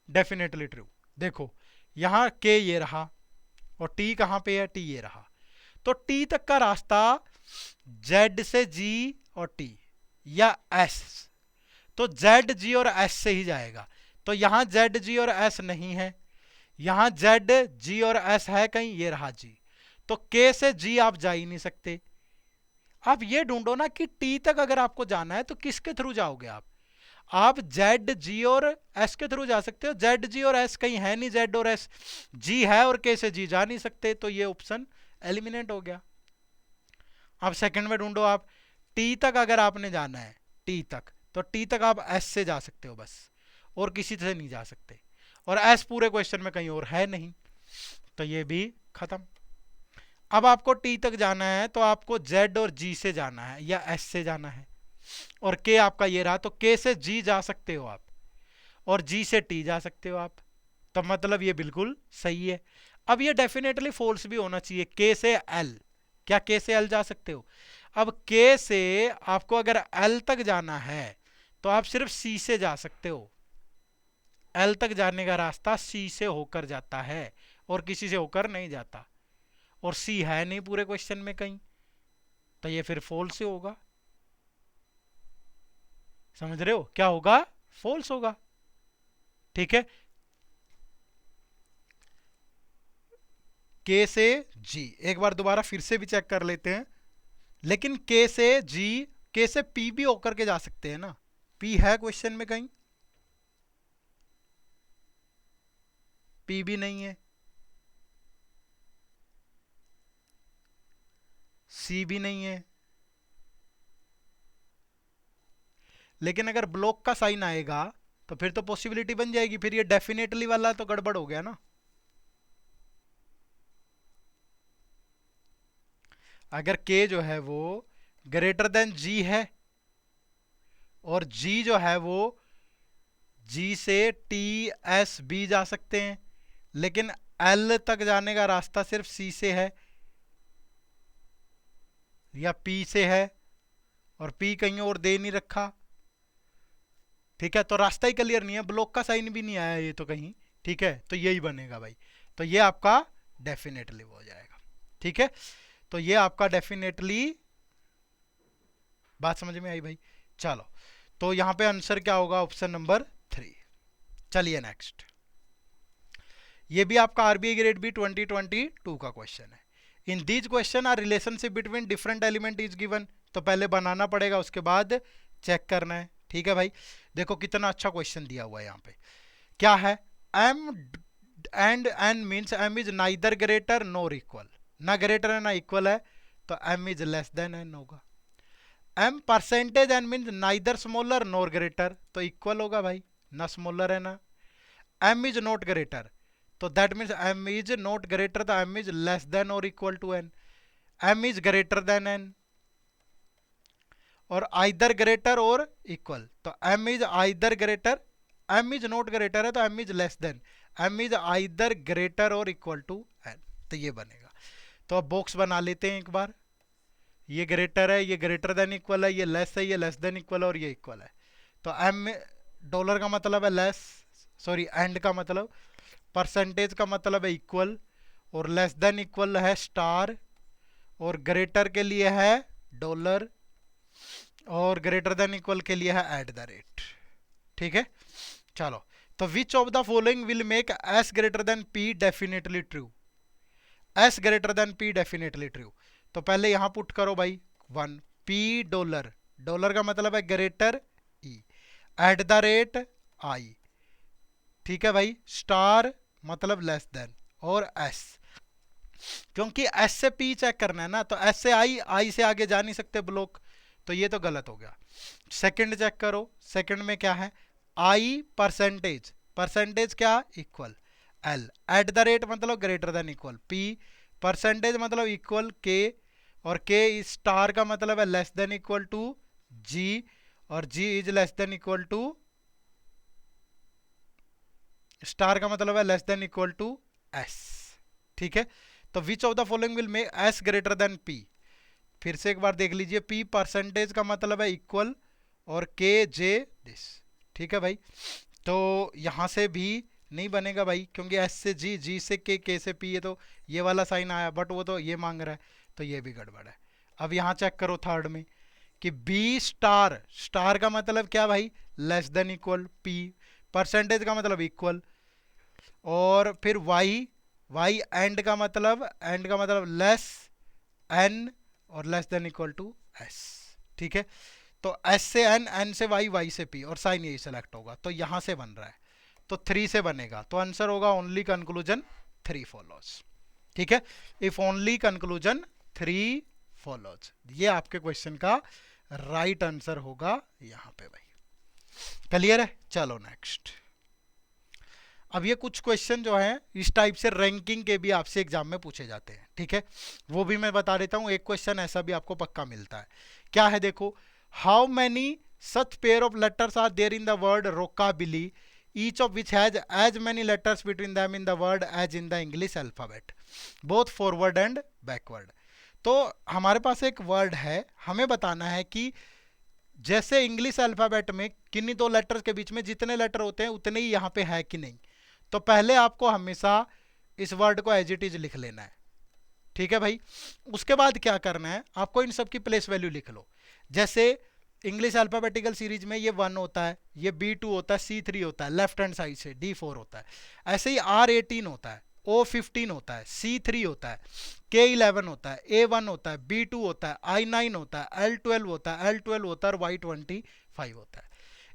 डेफिनेटली ट्रू। देखो यहां के ये रहा और टी कहां पे है, टी ये रहा। तो टी तक का रास्ता जेड से जी और टी या एस, तो जेड जी और एस से ही जाएगा। तो यहां जेड जी और एस नहीं है, यहां जेड जी और एस है कहीं, ये रहा जी। तो के से जी आप जा ही नहीं सकते। आप ये ढूंढो ना कि टी तक अगर आपको जाना है तो किसके थ्रू जाओगे आप जेड जी और एस के थ्रू जा सकते हो। जेड जी और एस कहीं है नहीं, जेड और एस, जी है और के से जी जा नहीं सकते, तो ये ऑप्शन एलिमिनेट हो गया। अब सेकंड में ढूंढो आप, टी तक अगर आपने जाना है, टी तक, तो टी तक आप एस से जा सकते हो बस, और किसी से नहीं जा सकते, और एस पूरे क्वेश्चन में कहीं और है नहीं, तो ये भी खत्म। अब आपको टी तक जाना है तो आपको जेड और जी से जाना है या एस से जाना है, और के आपका ये रहा, तो के से जी जा सकते हो आप और जी से टी जा सकते हो आप, तो मतलब ये बिल्कुल सही है। अब ये डेफिनेटली फॉल्स भी होना चाहिए, के से एल, क्या के से एल जा सकते हो। अब के से आपको अगर एल तक जाना है तो आप सिर्फ सी से जा सकते हो, एल तक जाने का रास्ता सी से होकर जाता है और किसी से होकर नहीं जाता, और सी है नहीं पूरे क्वेश्चन में कहीं, तो ये फिर फॉल्स से होगा। समझ रहे हो, क्या होगा, फॉल्स होगा। ठीक है, के से जी एक बार दोबारा फिर से भी चेक कर लेते हैं, लेकिन के से जी, के से पी भी होकर के जा सकते हैं ना, पी है क्वेश्चन में कहीं, पी भी नहीं है, सी भी नहीं है। लेकिन अगर ब्लॉक का साइन आएगा तो फिर तो पॉसिबिलिटी बन जाएगी, फिर ये डेफिनेटली वाला तो गड़बड़ हो गया ना। अगर के जो है वो ग्रेटर देन जी है और जी जो है वो जी से टी एस बी जा सकते हैं, लेकिन एल तक जाने का रास्ता सिर्फ सी से है या पी से है, और पी कहीं और दे नहीं रखा। ठीक है, तो रास्ता ही क्लियर नहीं है, ब्लॉक का साइन भी नहीं आया ये तो कहीं। ठीक है, तो यही बनेगा भाई, तो ये आपका डेफिनेटली हो जाएगा। ठीक है, तो ये आपका डेफिनेटली, बात समझ में आई भाई। चलो, तो यहां पे आंसर क्या होगा, ऑप्शन नंबर 3। चलिए नेक्स्ट, ये भी आपका आरबीआई ग्रेड बी 2022 का क्वेश्चन है। In these question are relationship between different element is given, तो पहले बनाना पड़ेगा उसके बाद चेक करना है। ठीक है भाई, देखो कितना अच्छा क्वेश्चन दिया हुआ है यहाँ पे। क्या है, M and N means M is neither greater nor equal, ना ग्रेटर है ना इक्वल है, तो M is less than N होगा। M percentage N means neither smaller nor greater, तो इक्वल होगा भाई, ना स्मॉलर है ना। एम इज नॉट ग्रेटर, तो that means M is not greater, तो एम इज लेस देन और equal to N. M is greater than N, और आइदर ग्रेटर और इक्वल, तो M is either greater, M is not greater है तो M is less than, M is either greater और equal to N, तो ये बनेगा। तो अब बॉक्स बना लेते हैं एक बार, ये ग्रेटर है, ये ग्रेटर देन इक्वल है, ये लेस है, ये लेस देन इक्वल है, और ये इक्वल है। तो एम डॉलर का मतलब है लेस, सॉरी एंड का मतलब, परसेंटेज का मतलब है इक्वल, और लेस देन इक्वल है स्टार, और ग्रेटर के लिए है डॉलर, और ग्रेटर देन इक्वल के लिए है एट द रेट। ठीक है, चलो, तो which of the following will make S greater than P definitely true, S greater than P definitely true. तो पहले यहां पुट करो भाई 1, पी डॉलर, डॉलर का मतलब है greater E, eight the rate I, ठीक है भाई, स्टार मतलब लेस देन, और एस, क्योंकि एस से पी चेक करना है ना, तो एस से आई, आई से आगे जा नहीं सकते ब्लॉक, तो ये तो गलत हो गया। सेकंड चेक करो, सेकंड में क्या है, आई परसेंटेज, परसेंटेज क्या equal L, at the rate मतलब greater than equal, P percentage मतलब इक्वल के, और के स्टार का मतलब है less than equal to G, और G is less than equal to, star का मतलब है less than equal to S, ठीक है। तो which of the following will make S greater than P, फिर से एक बार देख लीजिए, पी परसेंटेज का मतलब है इक्वल, और के जे दिस, ठीक है भाई। तो यहां से भी नहीं बनेगा भाई, क्योंकि एस से जी, जी से के से पी, ये तो ये वाला साइन आया, बट वो तो ये मांग रहा है, तो ये भी गड़बड़ है। अब यहां चेक करो थर्ड में कि बी स्टार, स्टार का मतलब क्या भाई, less than equal, P percentage का मतलब इक्वल, और फिर वाई, वाई एंड का मतलब, एंड का मतलब लेस, एन और less than equal to S, ठीक है। तो एस से एन, एन से वाई, वाई से पी, और साइन यही सेलेक्ट होगा, तो यहां से बन रहा है, तो 3 से बनेगा, तो आंसर होगा ओनली कंक्लूजन 3 फॉलोज, ठीक है। इफ ओनली कंक्लूजन 3 फॉलोज, ये आपके क्वेश्चन का राइट आंसर होगा यहां पे भाई। क्लियर है, चलो नेक्स्ट। अब ये कुछ क्वेश्चन जो हैं इस टाइप से रैंकिंग के भी आपसे एग्जाम में पूछे जाते हैं, ठीक है, वो भी मैं बता देता हूं। एक क्वेश्चन ऐसा भी आपको पक्का मिलता है, क्या है देखो, how many such pair of letters are there in the word rockabilly, each of which has as many letters between them in the word as in the English alphabet, both forward and backward. तो हमारे पास एक word है, हमें बताना है कि जैसे English alphabet में किन्हीं दो लेटर्स के बीच में जितने लेटर होते हैं उतने ही यहाँ पे है कि नहीं। तो पहले आपको हमेशा इस वर्ड को एज इट इज लिख लेना है, ठीक है भाई। उसके बाद क्या करना है, आपको इन सब की प्लेस वैल्यू लिख लो। जैसे इंग्लिश अल्फाबेटिकल सीरीज में ये 1 होता है, ये B2 होता है, C3 होता है, लेफ्ट हैंड साइड से D4 होता है, ऐसे ही R18 होता है, O15 होता है, C3 होता है, K11 होता है, A1 होता है, B2 होता है, I9 होता है, L12 होता है, L12 होता है, और Y25 होता है।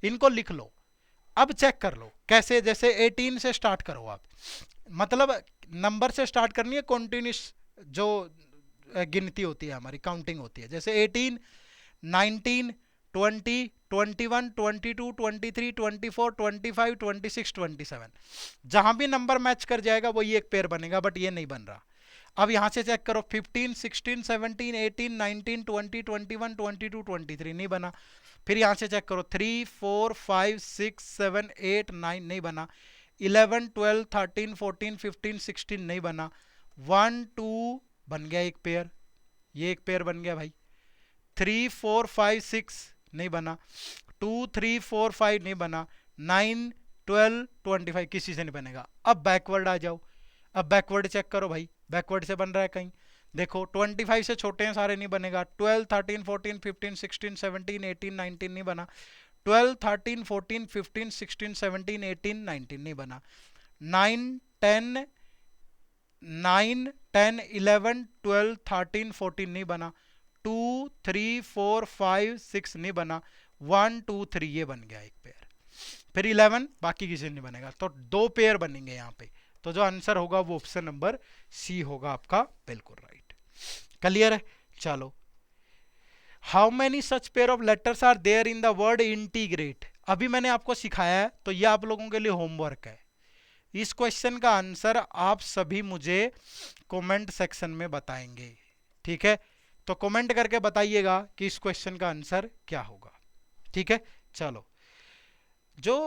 इनको लिख लो। अब चेक कर लो कैसे, जैसे 18 से स्टार्ट करो आप, मतलब नंबर से स्टार्ट करनी है, कॉन्टिन्यूस जो गिनती होती है हमारी, काउंटिंग होती है, जैसे 18, 19, 20, 21, 22, 23, 24, 25, 26, 27, जहां भी नंबर मैच कर जाएगा वही एक पेयर बनेगा, बट ये नहीं बन रहा। अब यहां से चेक करो, 15, 16, 17, 18, 19, 20, 21, 22, 23 नहीं बना। फिर यहां से चेक करो, 3, 4, 5, 6, 7, 8, 9 नहीं बना, 11, 12, 13, 14, 15, 16 नहीं बना, 1, 2 बन गया एक पेयर, ये एक पेयर बन गया भाई, 3, 4, 5, 6 नहीं बना, 2, 3, 4, 5 नहीं बना, 9, 12, 25 किसी से नहीं बनेगा। अब बैकवर्ड आ जाओ, अब बैकवर्ड चेक करो भाई, बैकवर्ड से बन रहा है कहीं, देखो 25 से छोटे हैं सारे, नहीं बनेगा, 12, 13, 14, 15, 16, 17, 18, 19 नहीं बना, 12, 13, 14, 15, 16, 17, 18, 19 नहीं बना, 9, 10, 9, 10, 11, 12, 13, 14 नहीं बना, 2, 3, 4, 5, 6 नहीं बना, 1, 2, 3 ये बन गया एक पेयर, फिर 11 बाकी किसी नहीं बनेगा, तो 2 पेयर बनेंगे यहाँ पे। तो जो आंसर होगा वो ऑप्शन नंबर सी होगा आपका, बिल्कुल राइट। क्लियर है, चलो। How many such pair of letters are there in the word integrate, अभी मैंने आपको सिखाया है, तो ये आप लोगों के लिए होमवर्क है। इस क्वेश्चन का आंसर आप सभी मुझे कमेंट सेक्शन में बताएंगे, ठीक है। तो कमेंट करके बताइएगा कि इस क्वेश्चन का आंसर क्या होगा, ठीक है। चलो, जो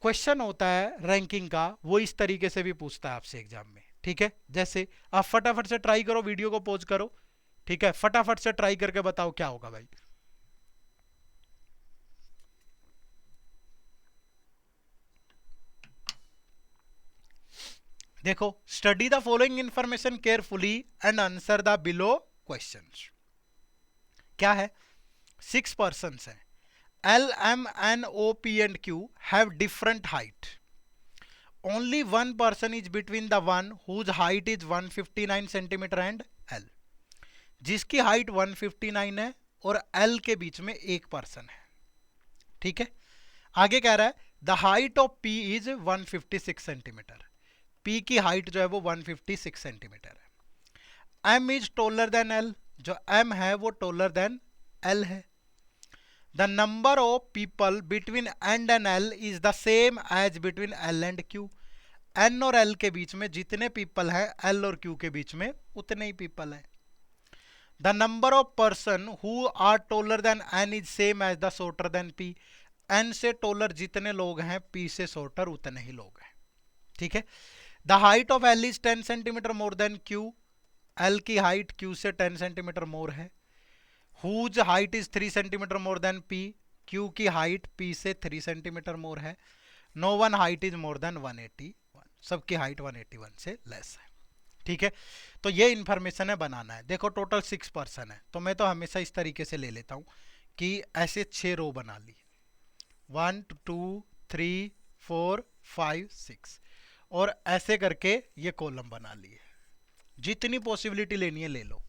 क्वेश्चन होता है रैंकिंग का वो इस तरीके से भी पूछता है आपसे एग्जाम में, ठीक है। जैसे आप फटाफट से ट्राई करो, वीडियो को पॉज करो, ठीक है, फटाफट से ट्राई करके बताओ क्या होगा भाई। देखो, study the following information carefully and answer the below questions. क्या है, 6 पर्सन्स हैं, L, M, N, O, P and Q have different height. Only one person is between the one whose height is 159 centimeter and L. जिसकी height 159 है और L के बीच में एक पर्सन है। ठीक है, आगे कह रहा है the height of P is 156 centimetre. P की हाइट जो है वो 156 सेंटीमीटर है। M is taller than L, जो M है वो टोलर देन L है। The number of people between N and L is the same as between L and Q। N और L के बीच में जितने पीपल हैं L और Q के बीच में उतने ही पीपल हैं। The number of person who are taller than N is same as the shorter than P। N से टोलर जितने लोग हैं P से शॉर्टर उतने ही लोग हैं। ठीक है, the height of L is 10 centimetre more than Q। L की हाइट Q से 10 सेंटीमीटर मोर है। Whose height is 3 centimetre more than P। Q की हाइट P से 3 सेंटीमीटर मोर है। No one height is more than 181, सबकी height 181 से less है। ठीक है, तो ये इंफॉर्मेशन है बनाना है। देखो टोटल 6 पर्सन है, तो मैं तो हमेशा इस तरीके से ले लेता हूं कि ऐसे 6 रो बना ली, 1 2 3 4 5 6, और ऐसे करके ये कॉलम बना लिए। जितनी पॉसिबिलिटी लेनी है ले लो।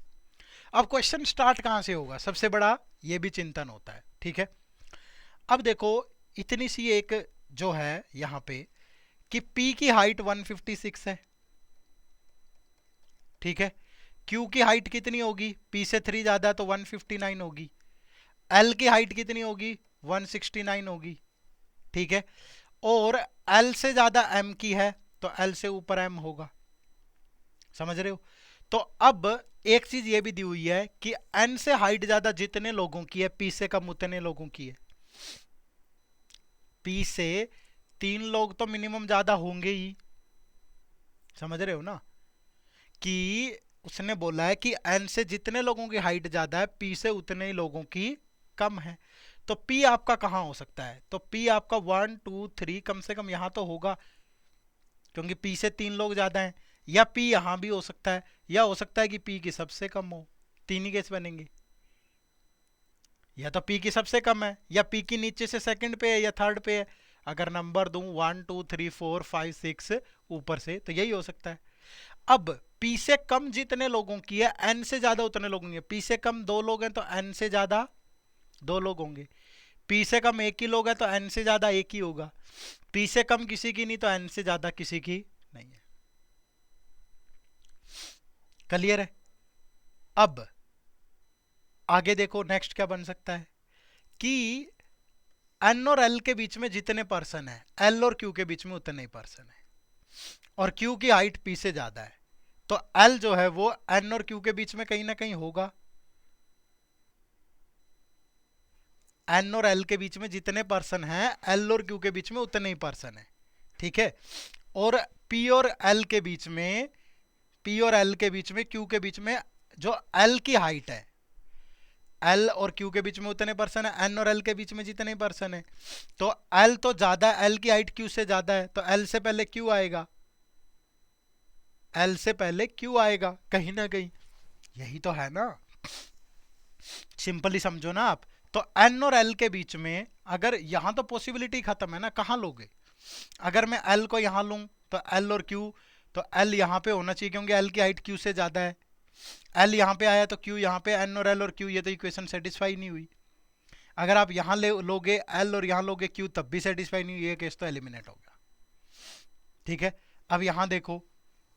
अब क्वेश्चन स्टार्ट कहां से होगा, सबसे बड़ा ये भी चिंतन होता है। ठीक है, अब देखो इतनी सी एक जो है यहां पे कि P की हाइट 156 है। ठीक है, Q की हाइट कितनी होगी, P से 3 ज्यादा है तो 159 होगी। L की हाइट कितनी होगी, 169 होगी। ठीक है, और L से ज्यादा M की है तो L से ऊपर M होगा। समझ रहे हो? तो अब एक चीज ये भी दी हुई है कि N से हाइट ज्यादा जितने लोगों की है P से कम उतने लोगों की है। P से 3 लोग तो मिनिमम ज्यादा होंगे ही। समझ रहे हो ना, कि उसने बोला है कि N से जितने लोगों की हाइट ज्यादा है P से उतने ही लोगों की कम है। तो P आपका कहां हो सकता है, तो P आपका 1 2 3 कम से कम यहां तो होगा, क्योंकि P से 3 लोग ज्यादा हैं। या P यहां भी हो सकता है, या हो सकता है कि P की सबसे कम हो। तीन ही केस बनेंगे, या तो P की सबसे कम है, या P की नीचे से सेकंड पे है, या थर्ड पे है। अगर नंबर दूं 1 2 3 4 5 6 ऊपर से, तो यही हो सकता है। अब P से कम जितने लोगों की है N से ज्यादा उतने लोग होंगे। P से कम 2 लोग हैं तो N से ज्यादा 2 लोग होंगे। P से कम 1 ही लोग है तो N से ज्यादा 1 ही होगा। P से कम किसी की नहीं तो N से ज्यादा किसी की नहीं है। क्लियर है? अब आगे देखो नेक्स्ट क्या बन सकता है कि N और L के बीच में जितने पर्सन है L और Q के बीच में उतने ही पर्सन है, और Q की हाइट P से ज्यादा है, तो L जो है वो N और Q के बीच में कहीं ना कहीं होगा। N और L के बीच में जितने पर्सन हैं L और Q के बीच में उतने ही पर्सन है। ठीक है, और P और L के बीच में, P और L के बीच में, Q के बीच में जो L की हाइट है, L और Q के बीच में उतने पर्सन है, N और L के बीच में जितने पर्सन है, तो L तो ज्यादा है, L की हाइट Q से ज्यादा है, तो L से पहले Q आएगा, L से पहले Q आएगा कहीं ना कहीं। यही तो है ना, सिंपली समझो ना आप। तो N और L के बीच में अगर यहां तो पॉसिबिलिटी खत्म है ना, कहां लोगे? अगर मैं L को यहां लूं तो L और Q, तो L यहां पे होना चाहिए क्योंकि L की हाइट Q से ज्यादा है। L यहां पे आया तो Q यहां पे, N और L और Q, ये तो इक्वेशन सेटिस्फाई नहीं हुई। अगर आप यहां लोगे L और यहां लोगे Q तब भी सेटिस्फाई नहीं हुई, ये केस तो एलिमिनेट हो गया। ठीक है, अब यहां देखो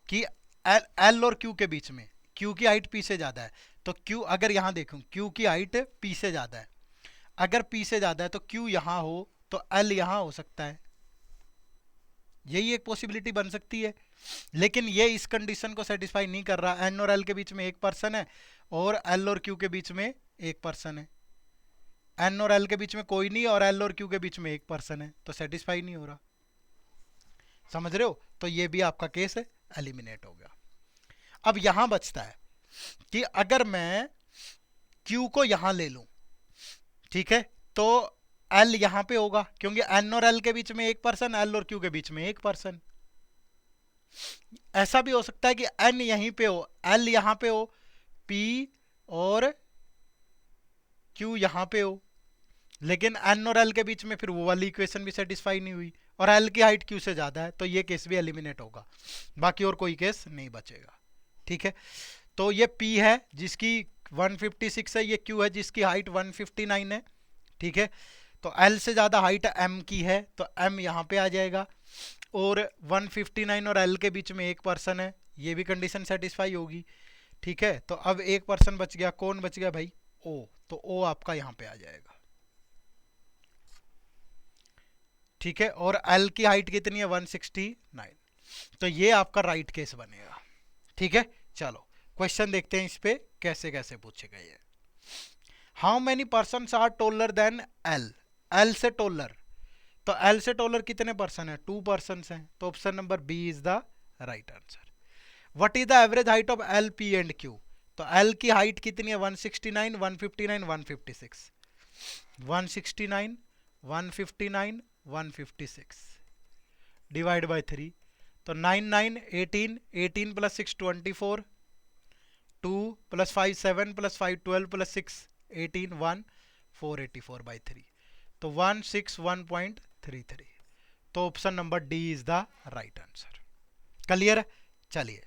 कि L और Q के बीच में Q की हाइट P से ज्यादा है, तो Q अगर यहां देखूं Q की हाइट P से ज्यादा है, अगर P से ज्यादा है तो Q यहां हो तो L यहां हो सकता है। यही एक पॉसिबिलिटी बन सकती है, लेकिन ये इस कंडीशन को सेटिस्फाई नहीं कर रहा। N और L के बीच में एक पर्सन है और L और Q के बीच में एक पर्सन है। N और L के बीच में कोई नहीं और L और Q के बीच में एक पर्सन है, तो सेटिस्फाई नहीं हो रहा। समझ रहे हो? तो ये भी आपका केस एलिमिनेट हो गया। अब यहां बचता है कि अगर मैं Q को यहां ले लूं, ठीक है, तो L यहां पे होगा क्योंकि N और L के बीच में एक पर्सन, L और Q के बीच में एक पर्सन। ऐसा भी हो सकता है कि N यहीं पे हो, L यहां पे हो, P और Q यहां पे हो, लेकिन N और L के बीच में फिर वो वाली इक्वेशन भी सेटिस्फाई नहीं हुई और L की हाइट Q से ज्यादा है, तो ये केस भी एलिमिनेट होगा। बाकी और कोई केस नहीं बचेगा। ठीक है, तो ये P है जिसकी 156 है, ये क्यू है जिसकी हाइट 159 है, ठीक है। तो एल से ज़्यादा हाइट एम की है, तो एम यहाँ पे आ जाएगा। और 159 और एल के बीच में एक पर्सन है, ये भी कंडीशन सेटिस्फाई होगी, ठीक है। तो अब एक पर्सन बच गया, कौन बच गया भाई? ओ, तो ओ आपका यहाँ पे आ जाएगा, ठीक है। और एल की हाइट कितनी है? 169। तो ये आपका राइट केस बनेगा, ठीक है। चलो क्वेश्चन देखते हैं इस पे कैसे कैसे पूछे गए हैं। How many person are taller than L? L से टोलर, तो एल से टोलर कितने पर्सन है? 2 पर्सन हैं, तो option number B is the right answer. What is the average height of L, P and Q? तो एल की हाइट कितनी है? 169, 159, 156। 169, 159, 156 डिवाइड बाय 3, तो 9 9 18, 18 plus 6 24, 2 plus 5 7 plus 5 12 plus 6 18 1 484 by 3, तो 161.33। तो option number D is the right answer. Clear है? चलिए,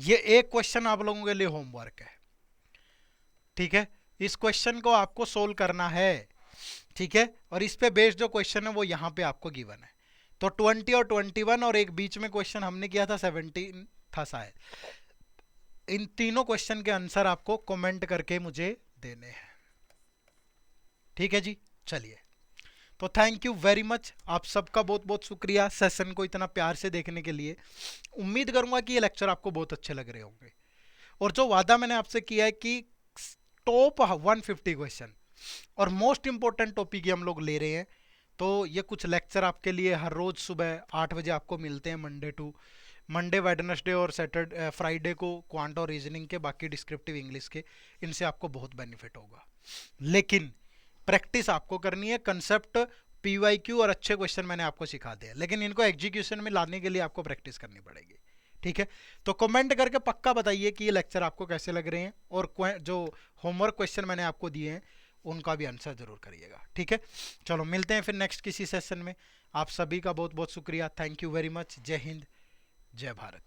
ये एक क्वेश्चन आप लोगों के लिए होमवर्क है, ठीक है। इस क्वेश्चन को आपको सोल्व करना है, ठीक है। और इस पे बेस्ड जो क्वेश्चन है वो यहाँ पे आपको गिवन है। तो 20 और 21 और एक बीच में क्वेश्चन हमने किया था 17 था शायद, इन तीनों क्वेश्चन के आंसर आपको कमेंट करके मुझे देने हैं, ठीक है जी। चलिए, तो थैंक यू वेरी मच, आप सबका बहुत बहुत शुक्रिया सेशन को इतना प्यार से देखने के लिए। उम्मीद करूंगा कि ये लेक्चर आपको बहुत अच्छे लग रहे होंगे। और जो वादा मैंने आपसे किया है कि टॉप 150 क्वेश्चन और मोस्ट इंपॉर्टेंट टॉपिक हम लोग ले रहे हैं, तो ये कुछ लेक्चर आपके लिए हर रोज सुबह 8 बजे आपको मिलते हैं, मंडे वेडनेसडे और सैटरडे फ्राइडे को क्वांट और रीजनिंग के, बाकी डिस्क्रिप्टिव इंग्लिश के। इनसे आपको बहुत बेनिफिट होगा, लेकिन प्रैक्टिस आपको करनी है। कंसेप्ट, पीवाईक्यू और अच्छे क्वेश्चन मैंने आपको सिखा दिया, लेकिन इनको एग्जीक्यूशन में लाने के लिए आपको प्रैक्टिस करनी पड़ेगी, ठीक है। तो कमेंट करके पक्का बताइए कि ये लेक्चर आपको कैसे लग रहे हैं, और जो होमवर्क क्वेश्चन मैंने आपको दिए हैं उनका भी आंसर जरूर करिएगा, ठीक है। चलो मिलते हैं फिर नेक्स्ट किसी सेशन में। आप सभी का बहुत बहुत शुक्रिया, थैंक यू वेरी मच। जय हिंद, जय भारत।